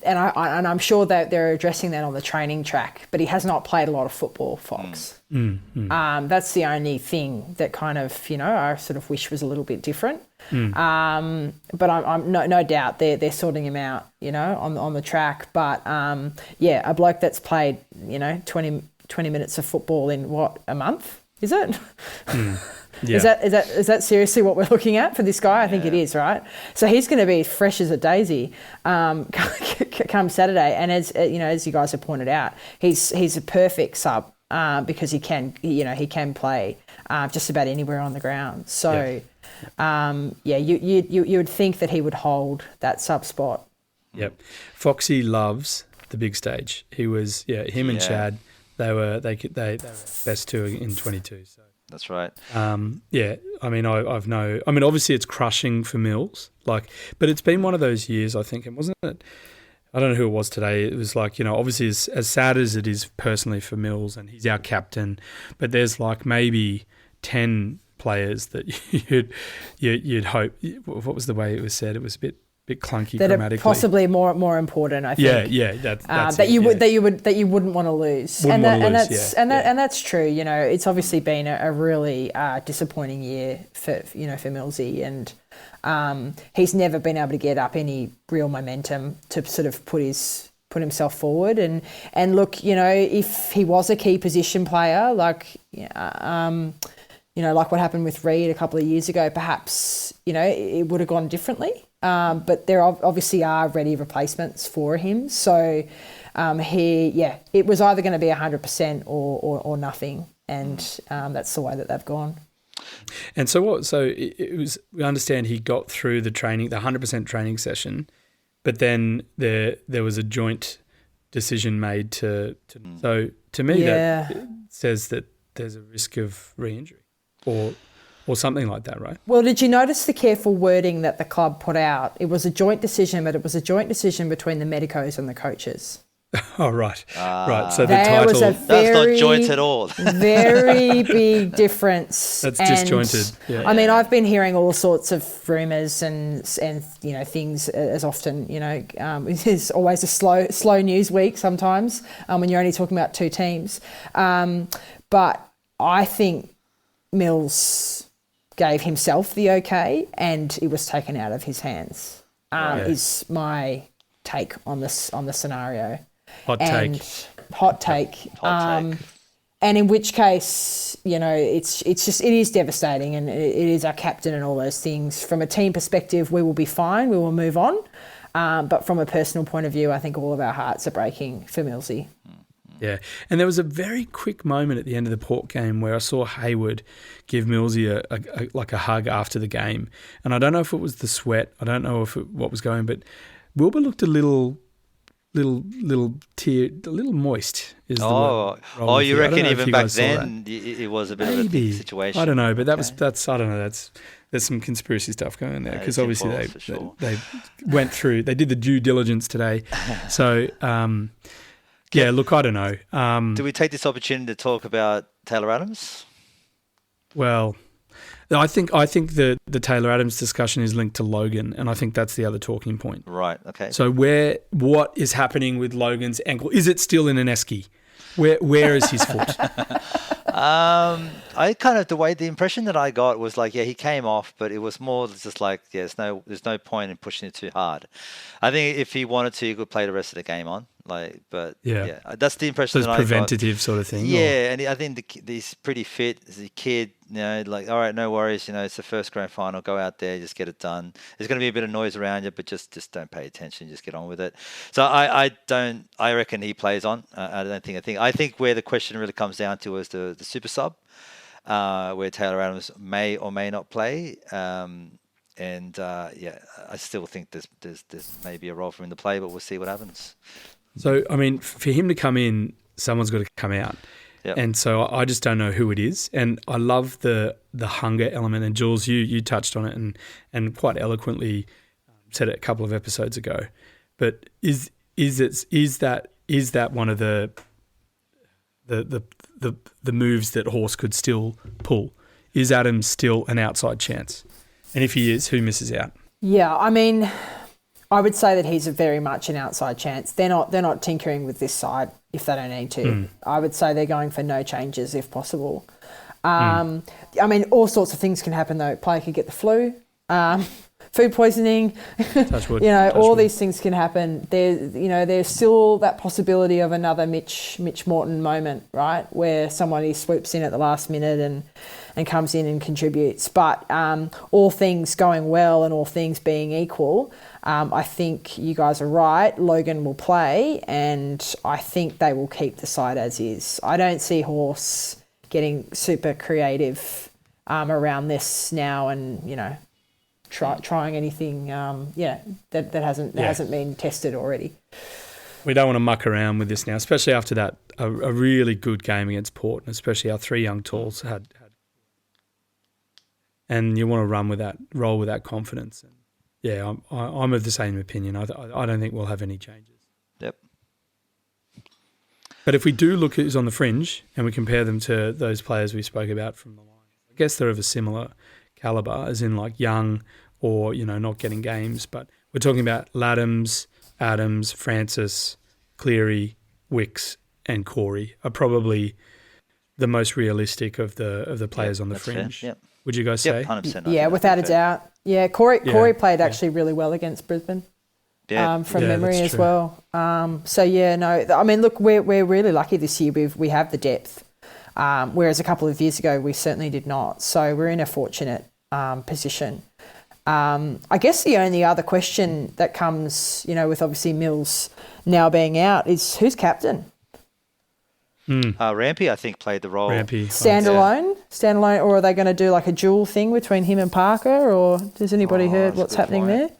and I'm sure that they're addressing that on the training track, but he has not played a lot of football, Fox. That's the only thing that kind of, I sort of wish was a little bit different. But I'm no doubt they're sorting him out, on the track. But a bloke that's played, 20 minutes of football in a month, is it? Yeah. Is that seriously what we're looking at for this guy? I think it is, right? So he's going to be fresh as a daisy come Saturday. And as you guys have pointed out, he's a perfect sub because he can play just about anywhere on the ground. So you would think that he would hold that sub spot. Yep, Foxy loves the big stage. He was him and Chad. They were best two in 22. So. That's right. I mean, obviously it's crushing for Mills, but it's been one of those years, I think, and wasn't it? I don't know who it was today. It was obviously as sad as it is personally for Mills, and he's our captain, but there's maybe 10 players that you'd hope. What was the way it was said? It was a bit clunky that grammatically. Are possibly more important, I think. That's that you wouldn't want to lose. And that's true. It's obviously been a really disappointing year for Millsy, and he's never been able to get up any real momentum to sort of put himself forward. And look, if he was a key position player, like what happened with Reed a couple of years ago, perhaps it would have gone differently. But there obviously are ready replacements for him. So it was either going to be 100% or nothing, and that's the way that they've gone. And so what? So it was. We understand he got through the 100% training session, but then there was a joint decision made to. So to me, that says that there's a risk of re-injury or something like that, right? Well, did you notice the careful wording that the club put out? It was a joint decision, but it was a joint decision between the medicos and the coaches. Oh, right. Right. So the there title... was a that's not joint at all. Very big difference. That's disjointed. Yeah. I mean, I've been hearing all sorts of rumours and things as often, there's always a slow news week sometimes when you're only talking about two teams. But I think Mills gave himself the okay, and it was taken out of his hands. Is my take on the scenario. Hot take. And in which case, it is devastating, and it is our captain and all those things. From a team perspective, we will be fine. We will move on. But from a personal point of view, I think all of our hearts are breaking for Millsy. Yeah, and there was a very quick moment at the end of the Port game where I saw Hayward give Millsy a hug after the game, and I don't know if it was the sweat, I don't know what was going, but Wilbur looked a little moist. You reckon even back then it was a bit of a situation? I don't know, but that's I don't know. There's some conspiracy stuff going on there because obviously they went through, they did the due diligence today, so. Yeah, look, I don't know. Do we take this opportunity to talk about Taylor Adams? Well, I think the Taylor Adams discussion is linked to Logan, and I think that's the other talking point. Right, okay. So what is happening with Logan's ankle? Is it still in an esky? Where is his foot? I kind of, the impression that I got was he came off, but it was more just there's no point in pushing it too hard. I think if he wanted to, he could play the rest of the game on. That's the impression that I got. Preventative sort of thing. Yeah, and I think he's pretty fit as a kid. All right, no worries. It's the first grand final. Go out there, just get it done. There's going to be a bit of noise around you, but just don't pay attention. Just get on with it. So I reckon he plays on. I think where the question really comes down to is the super sub, where Taylor Adams may or may not play. I still think there's maybe a role for him to play, but we'll see what happens. So, I mean, for him to come in, someone's got to come out. Yep. And so I just don't know who it is. And I love the hunger element. And Jules, you touched on it and quite eloquently said it a couple of episodes ago. But is that one of the moves that Horse could still pull? Is Adams still an outside chance? And if he is, who misses out? Yeah, I mean, I would say that he's very much an outside chance. They're not tinkering with this side if they don't need to. I would say they're going for no changes if possible. I mean, all sorts of things can happen though. Player could get the flu, food poisoning. Touch wood. All these things can happen. There's still that possibility of another Mitch Morton moment, right, where somebody swoops in at the last minute and comes in and contributes. But all things going well and all things being equal, I think you guys are right. Logan will play, and I think they will keep the side as is. I don't see Horse getting super creative around this now, and trying anything that hasn't been tested already. We don't want to muck around with this now, especially after that a really good game against Port, and especially our three young talls had. And you want to roll with that confidence. And yeah, I'm of the same opinion. I don't think we'll have any changes. Yep. But if we do look at who's on the fringe and we compare them to those players we spoke about from the Lions, I guess they're of a similar calibre, as in like young or not getting games. But we're talking about Laddams, Adams, Francis, Cleary, Wicks, and Corey are probably the most realistic of the players on the fringe. Fair. Yep. Would you guys say? 100%. Yeah, without a doubt. Yeah, Corey played actually really well against Brisbane. From memory as well. I mean, look, we're really lucky this year. We have the depth, whereas a couple of years ago we certainly did not. So we're in a fortunate position. I guess the only other question that comes, with obviously Mills now being out, is who's captain? Rampy, I think, played the role. Rampy. Standalone, or are they going to do like a dual thing between him and Parker, or has anybody heard what's happening there?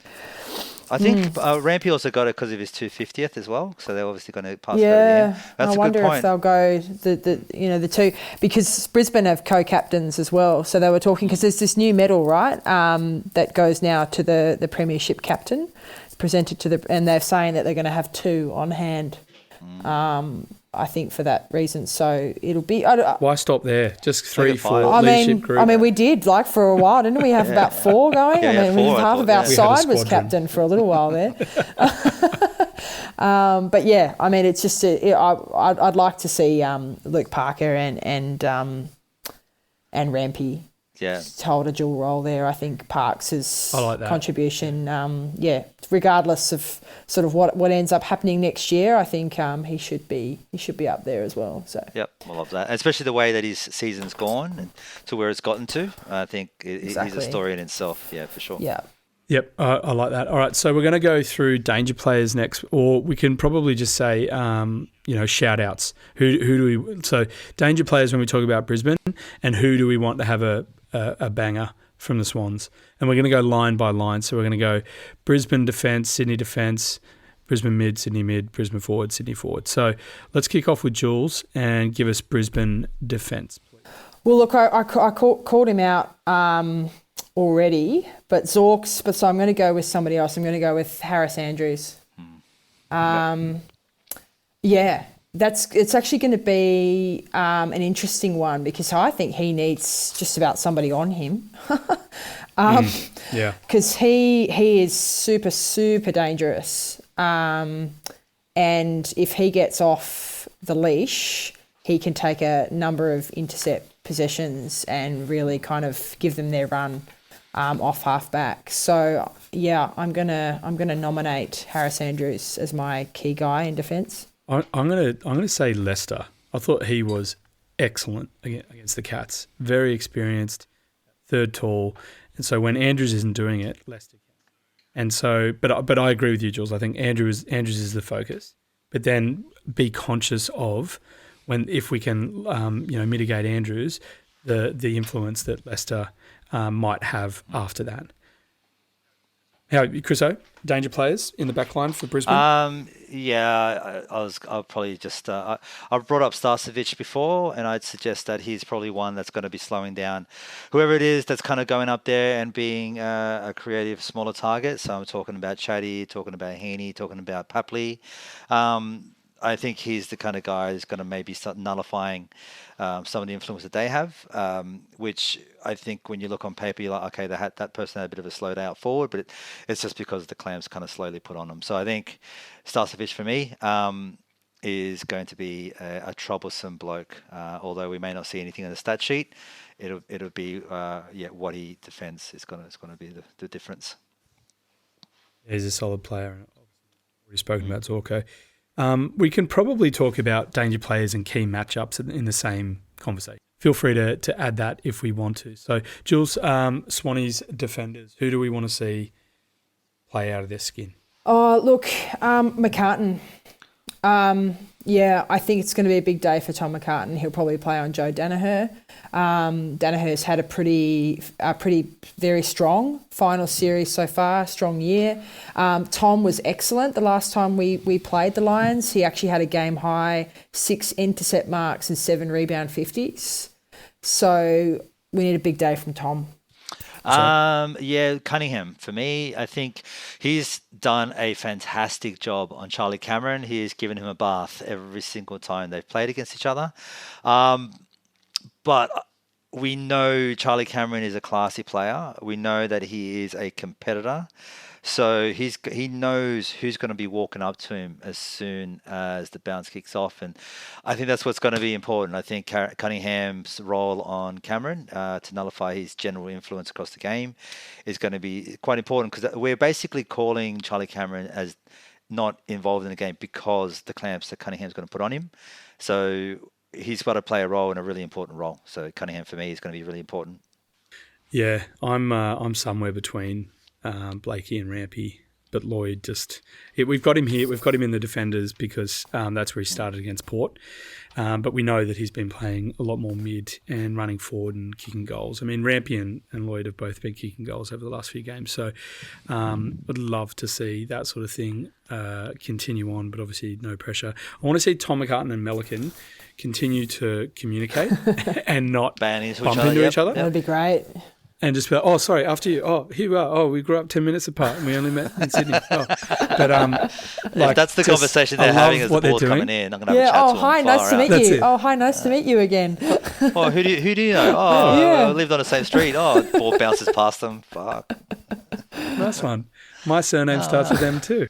I think Rampy also got it because of his 250th as well, so they're obviously going to pass it over to him. That's I a wonder good point. if they'll go the two, because Brisbane have co-captains as well. So they were talking, because there's this new medal, right, that goes now to the premiership captain, presented to and they're saying that they're going to have two on hand. I think for that reason. So it'll be. Why stop there? Just 3, 4 I leadership group. mean, we did for a while, didn't we? Have about 4 going. Half of our side was captain for a little while there. But yeah, I mean, it's just I'd like to see Luke Parker and Rampy. Yeah, hold a dual role there. I think Parks' like contribution, regardless of sort of what ends up happening next year, I think he should be up there as well. So yep, I love that, and especially the way that his season's gone and to where it's gotten to. I think he's a story in itself. Yeah, for sure. Yeah. Yep, I like that. All right, so we're going to go through danger players next, or we can probably just say, shout outs. Who do we? So danger players when we talk about Brisbane, and who do we want to have a banger from the Swans? And we're going to go line by line. So we're going to go Brisbane defence, Sydney defence, Brisbane mid, Sydney mid, Brisbane forward, Sydney forward. So let's kick off with Jules and give us Brisbane defence. Well, look, I called him out already, but Zorks. But so I'm going to go with somebody else. I'm going to go with Harris Andrews. It's actually going to be an interesting one, because I think he needs just about somebody on him. Because he is super, super dangerous. And if he gets off the leash, he can take a number of intercept possessions and really kind of give them their run off half back. So yeah, I'm gonna nominate Harris Andrews as my key guy in defence. I'm gonna say Lester. I thought he was excellent against the Cats. Very experienced, third tall, and so when Andrews isn't doing it, Lester can. And so, but I agree with you, Jules. I think Andrews is the focus. But then be conscious of if we can mitigate Andrews, the influence that Lester might have after that. How, Chriso, danger players in the back line for Brisbane? I'll probably just I've brought up Starcevic before, and I'd suggest that he's probably one that's going to be slowing down whoever it is that's kind of going up there and being a creative smaller target. So I'm talking about Chatty, talking about Heaney, talking about Papley. I think he's the kind of guy who's going to maybe start nullifying some of the influence that they have, which I think when you look on paper, you're like, okay, that person had a bit of a slow day out forward, but it's just because the clamps kind of slowly put on them. So I think Starcevic for me is going to be a troublesome bloke, although we may not see anything in the stat sheet. It'll be what he defends is going to be the difference. He's a solid player. Already spoken about Zorko. We can probably talk about danger players and key matchups in the same conversation. Feel free to add that if we want to. So, Jules, Swanee's defenders, who do we want to see play out of their skin? Oh, look, McCartan. I think it's going to be a big day for Tom McCartan. He'll probably play on Joe Danaher. Danaher's had a pretty very strong final series so far, strong year. Tom was excellent the last time we played the Lions. He actually had a game high 6 intercept marks and 7 rebound 50s. So we need a big day from Tom. Cunningham. For me, I think he's done a fantastic job on Charlie Cameron. He has given him a bath every single time they've played against each other. But we know Charlie Cameron is a classy player. We know that he is a competitor. So he knows who's going to be walking up to him as soon as the bounce kicks off. And I think that's what's going to be important. I think Cunningham's role on Cameron to nullify his general influence across the game is going to be quite important, because we're basically calling Charlie Cameron as not involved in the game because the clamps that Cunningham's going to put on him. So he's got to play a role, and a really important role. So Cunningham for me is going to be really important. Yeah, I'm somewhere between Blakey and Rampy, but Lloyd we've got him here. We've got him in the defenders because that's where he started against Port. But we know that he's been playing a lot more mid and running forward and kicking goals. I mean, Rampy and Lloyd have both been kicking goals over the last few games. So I'd love to see that sort of thing continue on, but obviously no pressure. I want to see Tom McCartan and Melican continue to communicate and not bump into each other. That would be great. And just be like, oh, sorry, after you. Oh, here we are. Oh, we grew up 10 minutes apart and we only met in Sydney. Oh. But if that's the conversation they're having as the ball's coming in, I'm going to have a chat to them. Hi, nice to meet you. Oh, hi, nice to meet you again. Oh, who do you know? Oh, I lived on the same street. Oh, ball bounces past them. Fuck. Nice one. My surname starts with M too.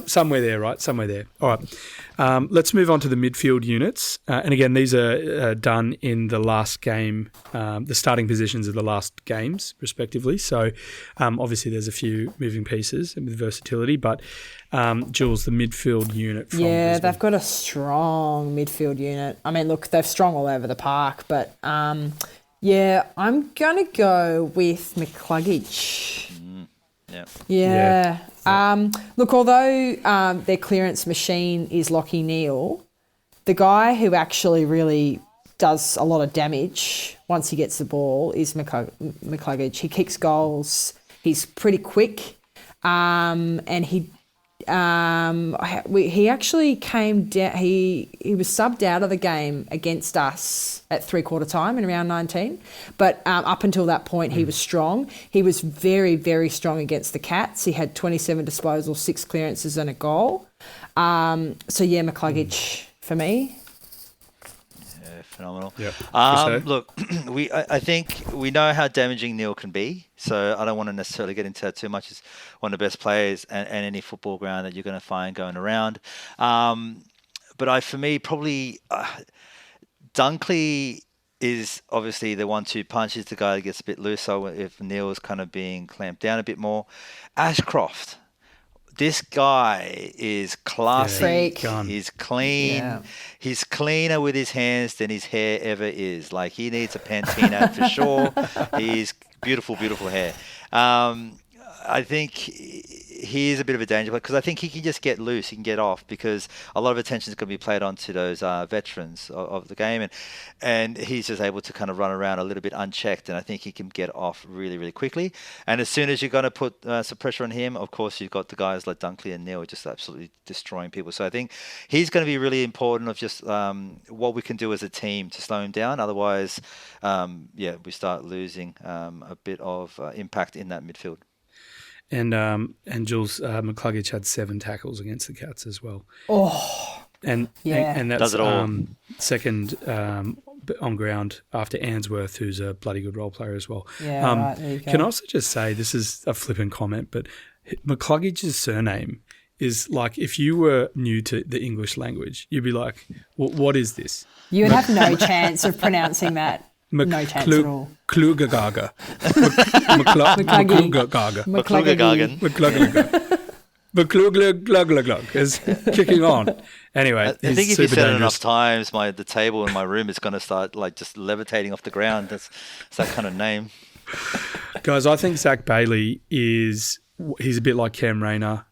Somewhere there, right? Somewhere there. All right. Let's move on to the midfield units. And again, these are done in the last game, the starting positions of the last games, respectively. So obviously there's a few moving pieces with versatility, but Jules, the midfield unit from Brisbane. They've got a strong midfield unit. I mean, look, they're strong all over the park, but I'm going to go with McCluggage. Look, although their clearance machine is Lockie Neal, the guy who actually really does a lot of damage once he gets the ball is McCluggage. He kicks goals. He's pretty quick, and he actually came down. He was subbed out of the game against us at 3/4 time in round 19, but up until that point he was strong. He was very, very strong against the Cats. He had 27 disposals, 6 clearances and a goal. McCluggage for me. Phenomenal. Yep. Look, I think we know how damaging Neil can be, so I don't want to necessarily get into that too much. He's one of the best players and any football ground that you're going to find going around. But for me, probably Dunkley is obviously the 1-2 punch. Is the guy that gets a bit looser if Neil's kind of being clamped down a bit more. Ashcroft. This guy is classy. He's clean. Yeah. He's cleaner with his hands than his hair ever is. Like, he needs a Pantene ad for sure. He's beautiful, beautiful hair. I think he is a bit of a danger player because I think he can just get loose. He can get off because a lot of attention is going to be played onto those veterans of the game. And he's just able to kind of run around a little bit unchecked. And I think he can get off really, really quickly. And as soon as you're going to put some pressure on him, of course, you've got the guys like Dunkley and Neil just absolutely destroying people. So I think he's going to be really important of just what we can do as a team to slow him down. Otherwise, we start losing a bit of impact in that midfield. And Jules McCluggage had 7 tackles against the Cats as well. Oh, and yeah. and that's Does it all. Second on ground after Answorth, who's a bloody good role player as well. Yeah, right, there you go. Can I also just say, this is a flippant comment, but McCluggage's surname is like, if you were new to the English language, you'd be like, what is this? You would have no chance of pronouncing that. No chance at all. Klugagaga. McCluggage. McCluggage. McCluggage is kicking on. Anyway, I think he's if you super said it dangerous. enough times, the table in my room is going to start like just levitating off the ground. It's that kind of name. Guys, I think Zach Bailey he's a bit like Cam Rayner.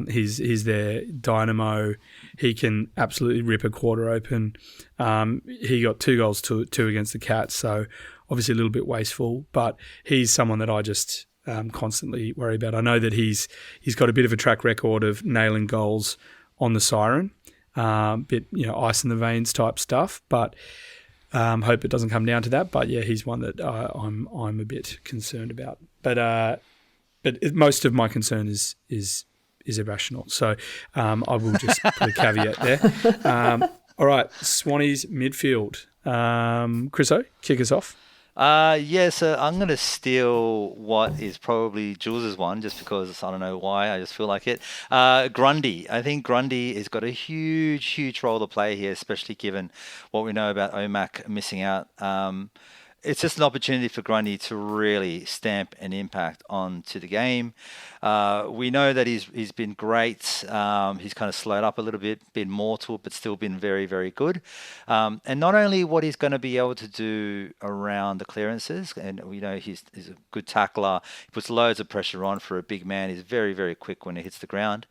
He's their dynamo. He can absolutely rip a quarter open. He got 2 goals, two against the Cats, so obviously a little bit wasteful, but he's someone that I just constantly worry about. I know that he's got a bit of a track record of nailing goals on the siren, bit ice in the veins type stuff, but hope it doesn't come down to that. But yeah, he's one that I'm a bit concerned about. But most of my concern is irrational. So I will just put a caveat there. All right, Swannies midfield. Chriso, kick us off. So I'm going to steal what is probably Jules's one, just because I don't know why. I just feel like it. Grundy. I think Grundy has got a huge role to play here, especially given what we know about Omac missing out. It's just an opportunity for Grundy to really stamp an impact onto the game. We know that he's been great. He's kind of slowed up a little bit, been mortal, but still been very, very good. And not only what he's going to be able to do around the clearances, and we know he's a good tackler. He puts loads of pressure on for a big man. He's very, very quick when he hits the ground.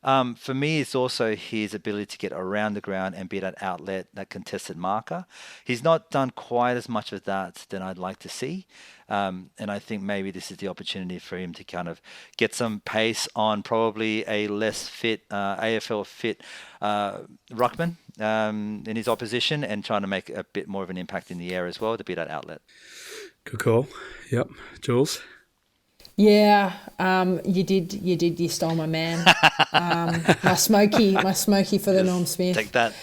For me, it's also his ability to get around the ground and be that outlet, that contested marker. He's not done quite as much of that than I'd like to see. And I think maybe this is the opportunity for him to kind of get some pace on probably a less fit, AFL fit ruckman in his opposition, and trying to make a bit more of an impact in the air as well to be that outlet. Good call. Yep. Jules? Yeah, you did. You stole my man. My smoky for the Norm Smith. Take that.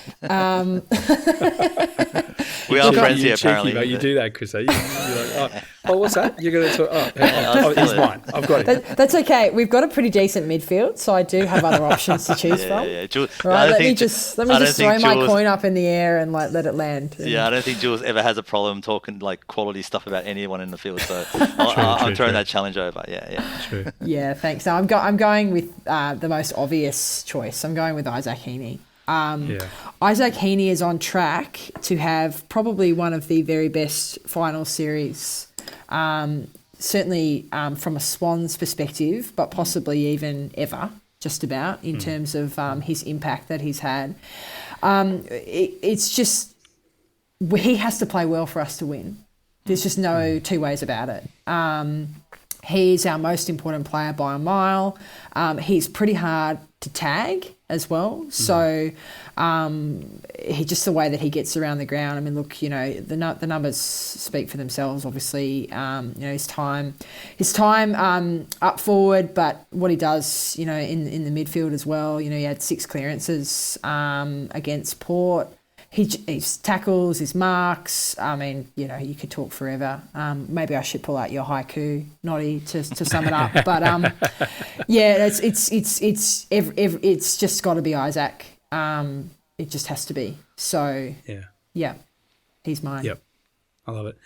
We are friends here, apparently. Mate, you do that, Chris. You're like, oh, what's that? You're going to talk. Oh, he's mine. I've got it. That's okay. We've got a pretty decent midfield, so I do have other options to choose from. Yeah. Jules, right, let me just throw my coin up in the air and let it land. Yeah, I don't think Jules ever has a problem talking like quality stuff about anyone in the field. So I'm throwing that challenge over. Yeah. True. Yeah, thanks. No, I'm going with the most obvious choice. I'm going with Isaac Heaney. Isaac Heaney is on track to have probably one of the very best final series, certainly from a Swans perspective, but possibly even ever, just about, in terms of his impact that he's had. It's just, he has to play well for us to win. There's just no two ways about it. He's our most important player by a mile. He's pretty hard to tag as well. So he just the way that he gets around the ground. I mean, look, the numbers speak for themselves. Obviously, his time up forward, but what he does, in the midfield as well. He had 6 clearances against Port. His tackles, his marks. I mean, you could talk forever. Maybe I should pull out your haiku, Noddy, to sum it up. But it's just got to be Isaac. It just has to be. So yeah, he's mine. Yep, I love it.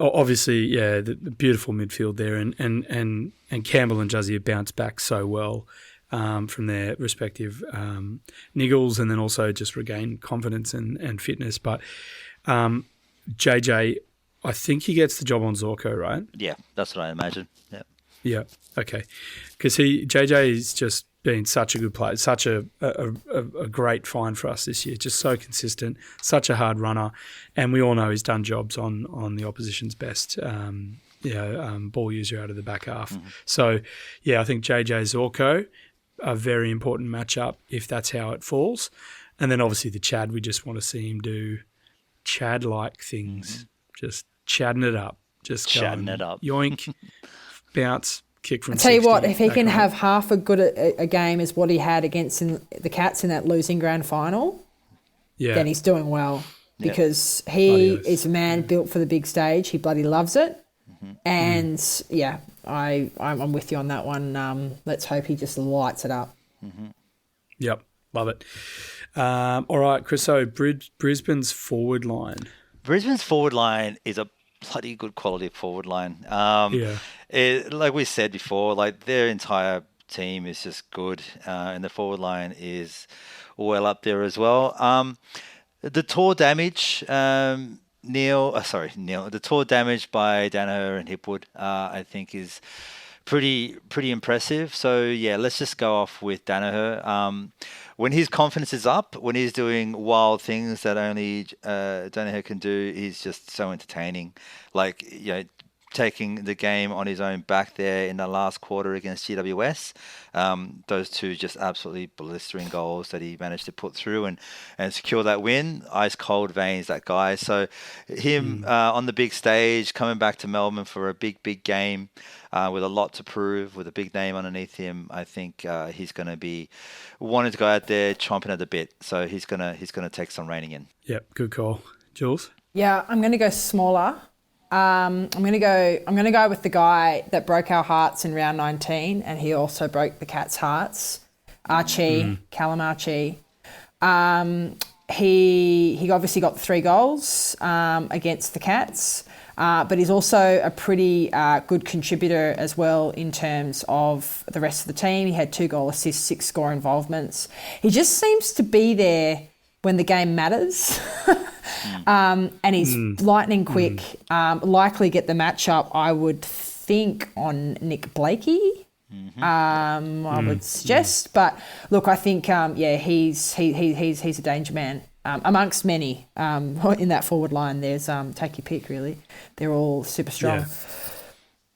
Obviously, the beautiful midfield there, and Campbell and Juzzy have bounced back so well. From their respective niggles, and then also just regain confidence and fitness. But JJ, I think he gets the job on Zorko, right? Yeah, that's what I imagine. Yeah. Okay. Because JJ has just been such a good player, such a great find for us this year. Just so consistent, such a hard runner, and we all know he's done jobs on the opposition's best. Ball user out of the back half. Mm-hmm. So, I think JJ Zorko, a very important matchup if that's how it falls. And then obviously the Chad, we just want to see him do Chad-like things, just chatting it up. Just chatting it up. Yoink, bounce, kick from I'll tell you 60, what, if he that can kind have half a good a game as what he had against the Cats in that losing grand final, then he's doing well. Yep. Because Bloody he oath. is a man built for the big stage. He bloody loves it. And, I'm with you on that one. Let's hope he just lights it up. Yep, love it. All right, Chris, so Brisbane's forward line. Brisbane's forward line is a bloody good quality forward line. Like we said before, like their entire team is just good, and the forward line is well up there as well. The toe damage, the toe damage by Danaher and Hipwood, I think is pretty impressive. So yeah, let's just go off with Danaher. When his confidence is up, when he's doing wild things that only Danaher can do, he's just so entertaining. Like, taking the game on his own back there in the last quarter against GWS. Those two just absolutely blistering goals that he managed to put through and secure that win. Ice cold veins, that guy. So him on the big stage, coming back to Melbourne for a big game with a lot to prove, with a big name underneath him. I think he's going to be wanting to go out there chomping at the bit. So he's gonna take some reining in. Yep, good call. Jules? Yeah, I'm going to go smaller. I'm going to go with the guy that broke our hearts in round 19, and he also broke the Cats' hearts. Callum Archie. He obviously got 3 goals against the Cats, but he's also a pretty good contributor as well in terms of the rest of the team. He had 2 goal assists, 6 score involvements. He just seems to be there when the game matters. And he's lightning quick. Likely get the matchup, I would think, on Nick Blakey. I would suggest. But look, I think he's a danger man amongst many in that forward line. There's take your pick, really. They're all super strong.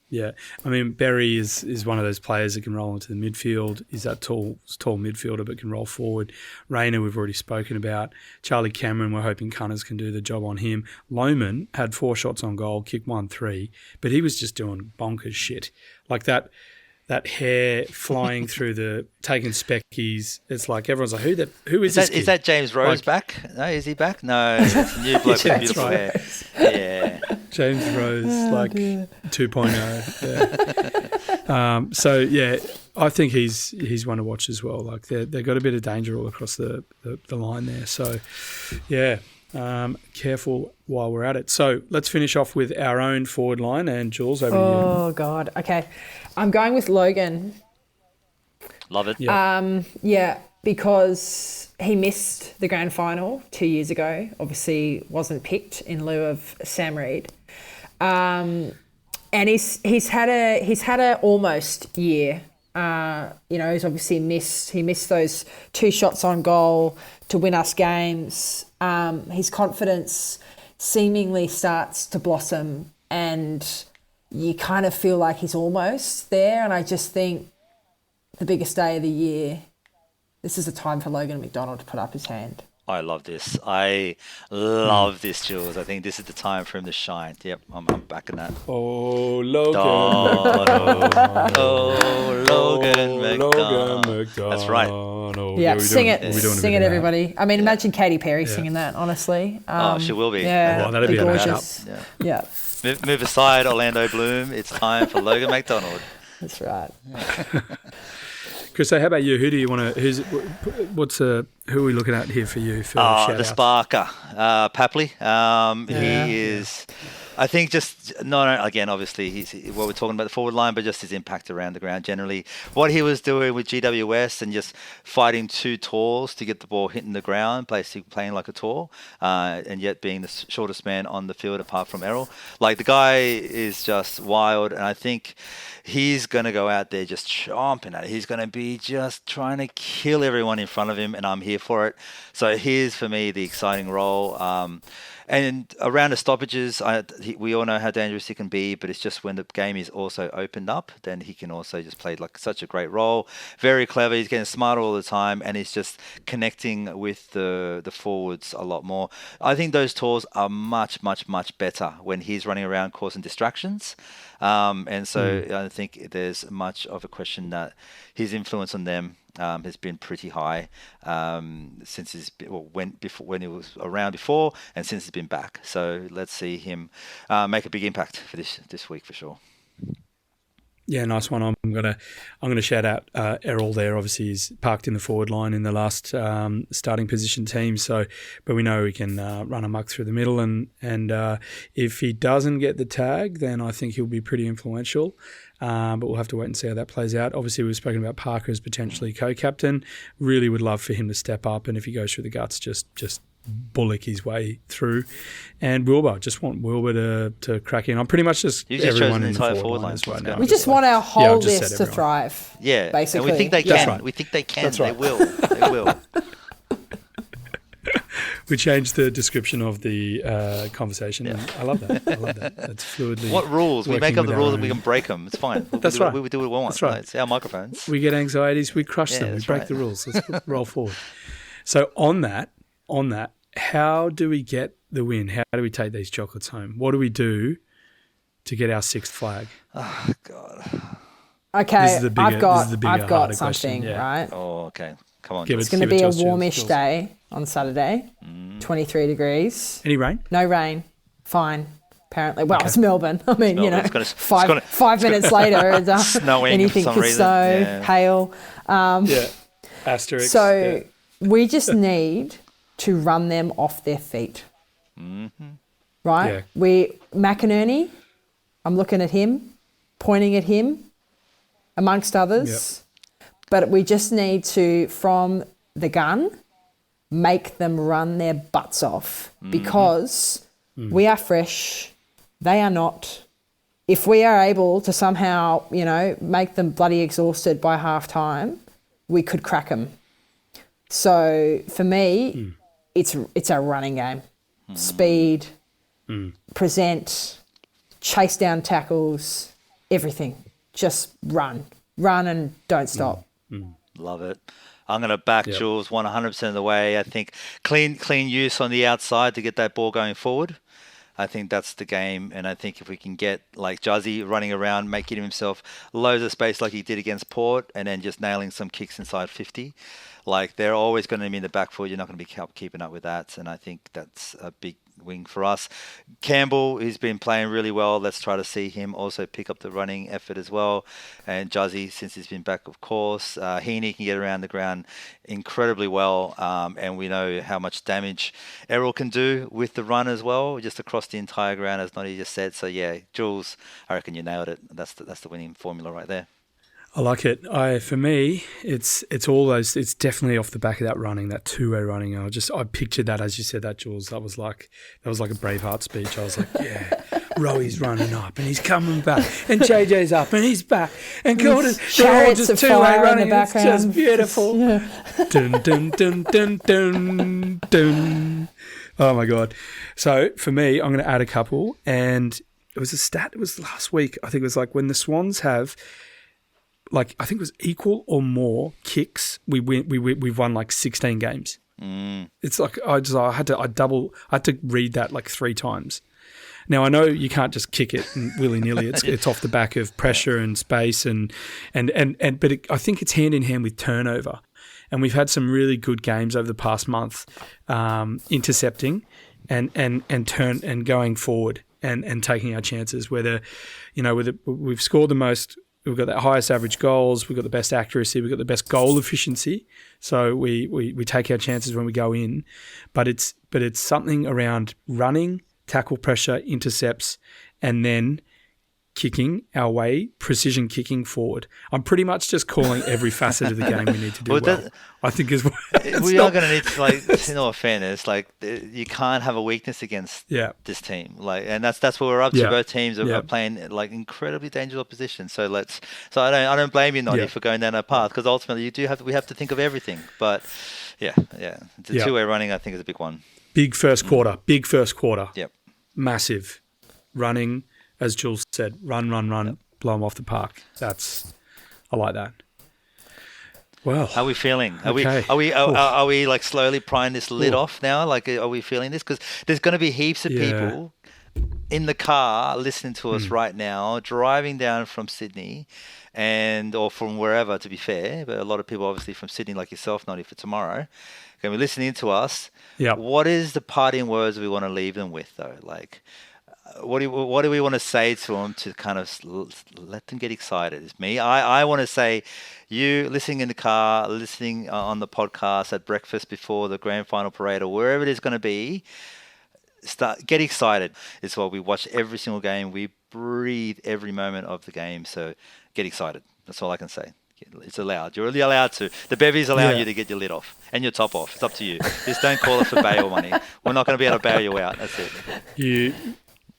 Yeah, I mean, Berry is one of those players that can roll into the midfield. He's that tall midfielder but can roll forward. Rayner, we've already spoken about. Charlie Cameron, we're hoping Cunners can do the job on him. Lohman had 4 shots on goal, kicked 1-3, but he was just doing bonkers shit. Like that hair flying through taking speckies. It's like everyone's like, who is this kid? Is that James Rose back? No, is he back? No, it's a new bloke with beautiful hair. Yeah. James Rose, 2.0. Yeah. So yeah, I think he's one to watch as well. Like they've got a bit of danger all across the line there. So yeah, careful while we're at it. So let's finish off with our own forward line, and Jules, over to you. Oh God. Okay, I'm going with Logan. Love it. Yeah, because he missed the grand final 2 years ago. Obviously, wasn't picked in lieu of Sam Reid. And he's had a almost year. He's obviously missed those 2 shots on goal to win us games. His confidence seemingly starts to blossom, and you kind of feel like he's almost there. And I just think the biggest day of the year, this is a time for Logan McDonald to put up his hand. I love this. I love this, Jules. I think this is the time for him to shine. Yep, I'm backing that. Oh, Logan. Logan McDonald. That's right. Yeah, sing it, everybody. I mean, imagine Katy Perry singing that, honestly. She will be. Yeah, oh, that'd be gorgeous. Yeah. Move aside, Orlando Bloom. It's time for Logan McDonald. That's right. Chris, so how about you? Who do you want to? Who are we looking at here for you? For the Sparker, Papley. He is. I think just again, obviously he's what we're talking about the forward line, but just his impact around the ground generally. What he was doing with GWS and just fighting 2 talls to get the ball hitting the ground, basically playing like a tall, and yet being the shortest man on the field apart from Errol. Like, the guy is just wild, and I think he's going to go out there just chomping at it. He's going to be just trying to kill everyone in front of him, and I'm here for it. So here's, for me, the exciting role. And around the stoppages, we all know how dangerous he can be, but it's just when the game is also opened up, then he can also just play like such a great role. Very clever. He's getting smarter all the time, and he's just connecting with the forwards a lot more. I think those tours are much, much, much better when he's running around causing distractions. And so I don't think there's much of a question that his influence on them has been pretty high since when he was around before, and since he's been back. So let's see him make a big impact for this week for sure. Yeah, nice one. I'm gonna shout out Errol there. Obviously, he's parked in the forward line in the last starting position team. So, but we know he can run amok through the middle, and if he doesn't get the tag, then I think he'll be pretty influential. But we'll have to wait and see how that plays out. Obviously, we've spoken about Parker as potentially co-captain. Really would love for him to step up, and if he goes through the guts, just bullock his way through. And Wilbur, just want Wilbur to crack in. I'm pretty much just everyone in the forward line right now. We just want our whole list to thrive. Yeah, basically. And we think they can. That's right. We think they can. That's right. They will. They will. We changed the description of the conversation. Yeah. I love that. That's fluidly. What rules? We make up the rules and we can break them. It's fine. That's right. We do what we want. That's right. It's our microphones. We get anxieties, we crush them. We break the rules. Let's roll forward. So on that, how do we get the win? How do we take these chocolates home? What do we do to get our sixth flag? Oh, God. Okay, I've got something, yeah. right? Oh, okay. Come on. It's going to be a warmish day on Saturday, 23 degrees. Any rain? No rain. Fine. Apparently. Well, it's Melbourne. I mean, five minutes later, snowing anything for some could reason. snow, hail. Asterisk. So we just need to run them off their feet. Mm-hmm. Right? Yeah. McInerney, I'm looking at him, pointing at him, amongst others. Yep. But we just need to, from the gun, make them run their butts off because we are fresh, they are not. If we are able to somehow, make them bloody exhausted by half time, we could crack them. So for me, it's a running game. Speed, present, chase down tackles, everything. Just run and don't stop. Love it. I'm going to back Jules 100% of the way. I think clean use on the outside to get that ball going forward. I think that's the game. And I think if we can get like Juzzy running around, making himself loads of space like he did against Port, and then just nailing some kicks inside 50, like they're always going to be in the back foot. You're not going to be keeping up with that. And I think that's a big wing for us. Campbell, he's been playing really well. Let's try to see him also pick up the running effort as well. And Juzzy, since he's been back, of course. Heaney can get around the ground incredibly well. And we know how much damage Errol can do with the run as well, just across the entire ground, as Noddy just said. So yeah, Jules, I reckon you nailed it. That's the winning formula right there. I like it. For me, it's all those. It's definitely off the back of that running, that two-way running. I pictured that as you said that, Jules. That was like a Braveheart speech. I was like, yeah, Rowy's running up and he's coming back, and JJ's up and he's back, and Gordon. They're all just two-way running. It's just beautiful. Dun dun dun dun dun dun. Oh my god! So for me, I'm going to add a couple, and it was a stat. It was last week. I think it was like when the Swans have. I think it was equal or more kicks. We've won like 16 games. It's like I had to read that like 3 times. Now I know you can't just kick it willy nilly. It's off the back of pressure and space and but I think it's hand in hand with turnover. And we've had some really good games over the past month, intercepting and turn and going forward and taking our chances. Whether we've scored the most. We've got the highest average goals. We've got the best accuracy. We've got the best goal efficiency. So we take our chances when we go in, but it's something around running, tackle pressure, intercepts, and then kicking our way, precision kicking forward. I'm pretty much just calling every facet of the game we need to do well. I think is we are going to need to in all fairness, you can't have a weakness against this team. And that's what we're up to. Both teams are playing incredibly dangerous opposition. So I don't blame you, Noddy, for going down that path, because ultimately we have to think of everything. But the two-way running I think is a big one. Big first quarter. Yep. Massive. running, as Jules said, run, blow them off the park. I like that. Well, how are we feeling? Okay. Are we like slowly prying this lid off now? Like, are we feeling this? Because there's going to be heaps of people in the car listening to us right now, driving down from Sydney or from wherever, to be fair. But a lot of people obviously from Sydney, like yourself, Noddy, for tomorrow, going to be listening to us. Yeah. What is the parting words we want to leave them with, though? Like, what do we want to say to them to kind of let them get excited? It's me. I want to say, you listening in the car, listening on the podcast, at breakfast before the grand final parade, or wherever it is going to be, get excited. It's what we watch every single game. We breathe every moment of the game. So get excited. That's all I can say. It's allowed. You're really allowed to. The Bevy's allowing you to get your lid off and your top off. It's up to you. Just don't call us for bail money. We're not going to be able to bail you out. That's it. You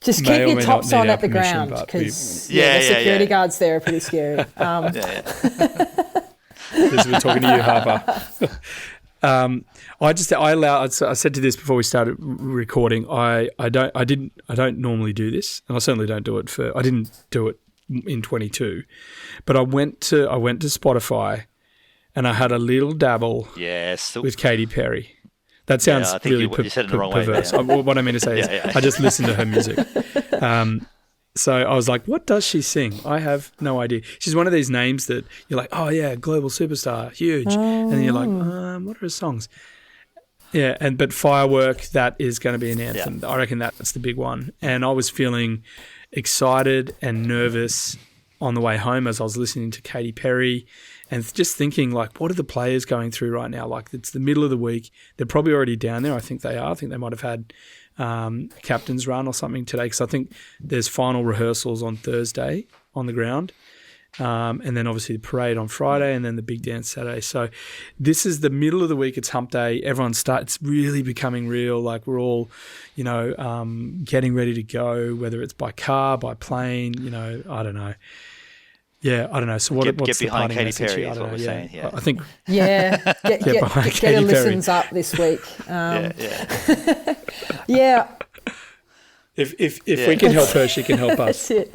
just keep your tops on at the ground, because the security guards there are pretty scary. We're talking to you, Harper. I said to this before we started recording. I don't normally do this, and I certainly don't do it I didn't do it in 22, but I went to Spotify, and I had a little dabble. With Katy Perry. That sounds really you said it the wrong perverse. way. What I mean to say is, I just listened to her music. So I was like, what does she sing? I have no idea. She's one of these names that you're like, oh yeah, global superstar, huge. And then you're like, what are her songs? Yeah, but Firework, that is going to be an anthem. I reckon that's the big one. And I was feeling excited and nervous on the way home as I was listening to Katy Perry, and just thinking, like, what are the players going through right now? Like, it's the middle of the week. They're probably already down there. I think they are. I think they might have had a captain's run or something today, because I think there's final rehearsals on Thursday on the ground. And then obviously the parade on Friday, and then the big dance Saturday. So this is the middle of the week. It's hump day. It's really becoming real. Like, we're all, getting ready to go, whether it's by car, by plane, I don't know. Yeah, I don't know. So what's get behind the Katy Perry is what we're saying. Yeah, I think. Yeah, get her listens up this week. Yeah. If we can help her, she can help us. That's it.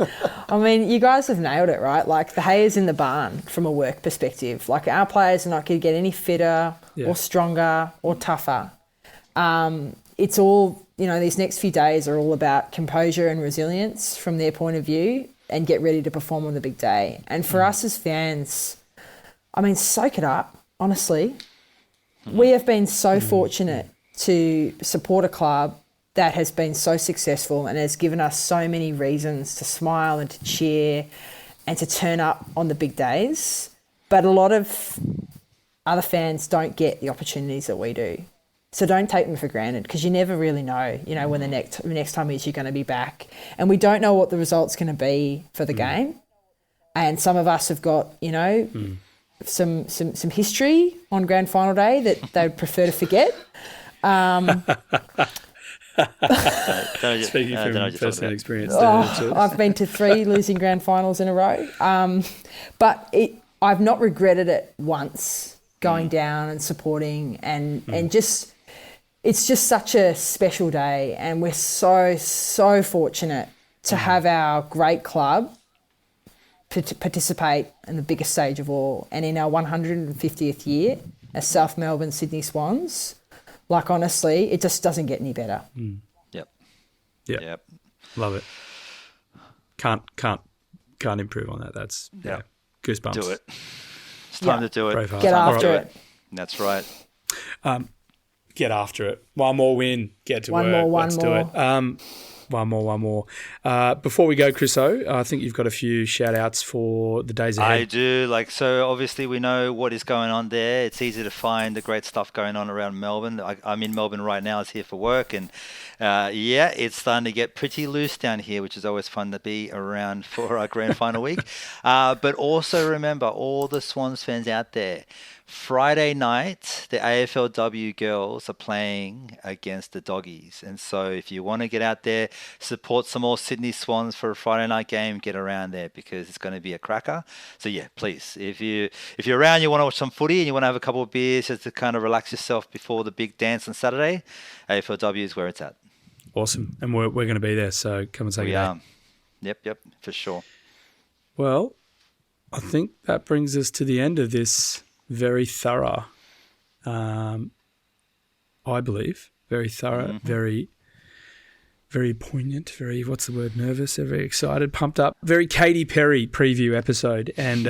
I mean, you guys have nailed it, right? Like, the hay is in the barn from a work perspective. Like, our players are not going to get any fitter or stronger or tougher. It's all, these next few days are all about composure and resilience from their point of view, and get ready to perform on the big day. And for us as fans, I mean, soak it up, honestly. We have been so fortunate to support a club that has been so successful and has given us so many reasons to smile and to cheer and to turn up on the big days. But a lot of other fans don't get the opportunities that we do. So don't take them for granted, because you never really know, when the next time is you're going to be back. And we don't know what the result's going to be for the game. And some of us have got, some history on grand final day that they would prefer to forget. Speaking from first-hand experience. I've been to 3 losing grand finals in a row. But I've not regretted it once, going down and supporting and just... It's just such a special day, and we're so, so fortunate to have our great club participate in the biggest stage of all. And in our 150th year as South Melbourne Sydney Swans, like, honestly, it just doesn't get any better. Yep. Love it. Can't improve on that. That's goosebumps. Do it. It's time to do it. Get after it. That's right. Get after it. One more win. Get to work. Let's do it. One more. Before we go, Chriso, I think you've got a few shout-outs for the days ahead. I do. So obviously we know what is going on there. It's easy to find the great stuff going on around Melbourne. I'm in Melbourne right now. I was here for work, and it's starting to get pretty loose down here, which is always fun to be around for our grand final week. But also remember, all the Swans fans out there, Friday night, the AFLW girls are playing against the Doggies. And so if you want to get out there, support some more Sydney Swans for a Friday night game, get around there, because it's going to be a cracker. So yeah, please, if you're around, you want to watch some footy and you want to have a couple of beers just to kind of relax yourself before the big dance on Saturday, AFLW is where it's at. Awesome. And we're going to be there, so come and say good day. Yep, for sure. Well, I think that brings us to the end of this very thorough, I believe, very thorough, very, very poignant, very, what's the word, nervous, very excited, pumped up, very Katy Perry preview episode. And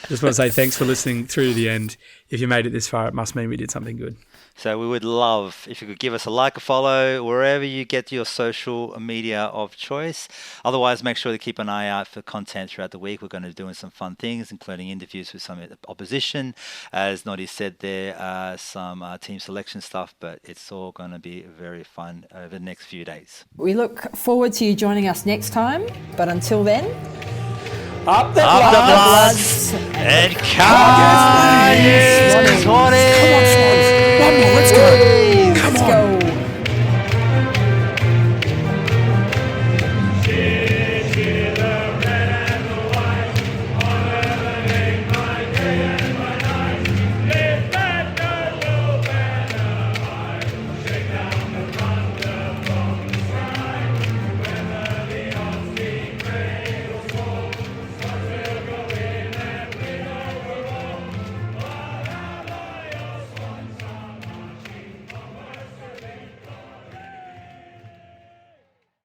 just want to say thanks for listening through to the end. If you made it this far, it must mean we did something good. So we would love if you could give us a like, a follow, wherever you get your social media of choice. Otherwise, make sure to keep an eye out for content throughout the week. We're going to be doing some fun things, including interviews with some of the opposition. As Noddy said, there are some team selection stuff, but it's all going to be very fun over the next few days. We look forward to you joining us next time. But until then, Up the bloods. And come on, Swans. Come on, Swans. One more, let's go.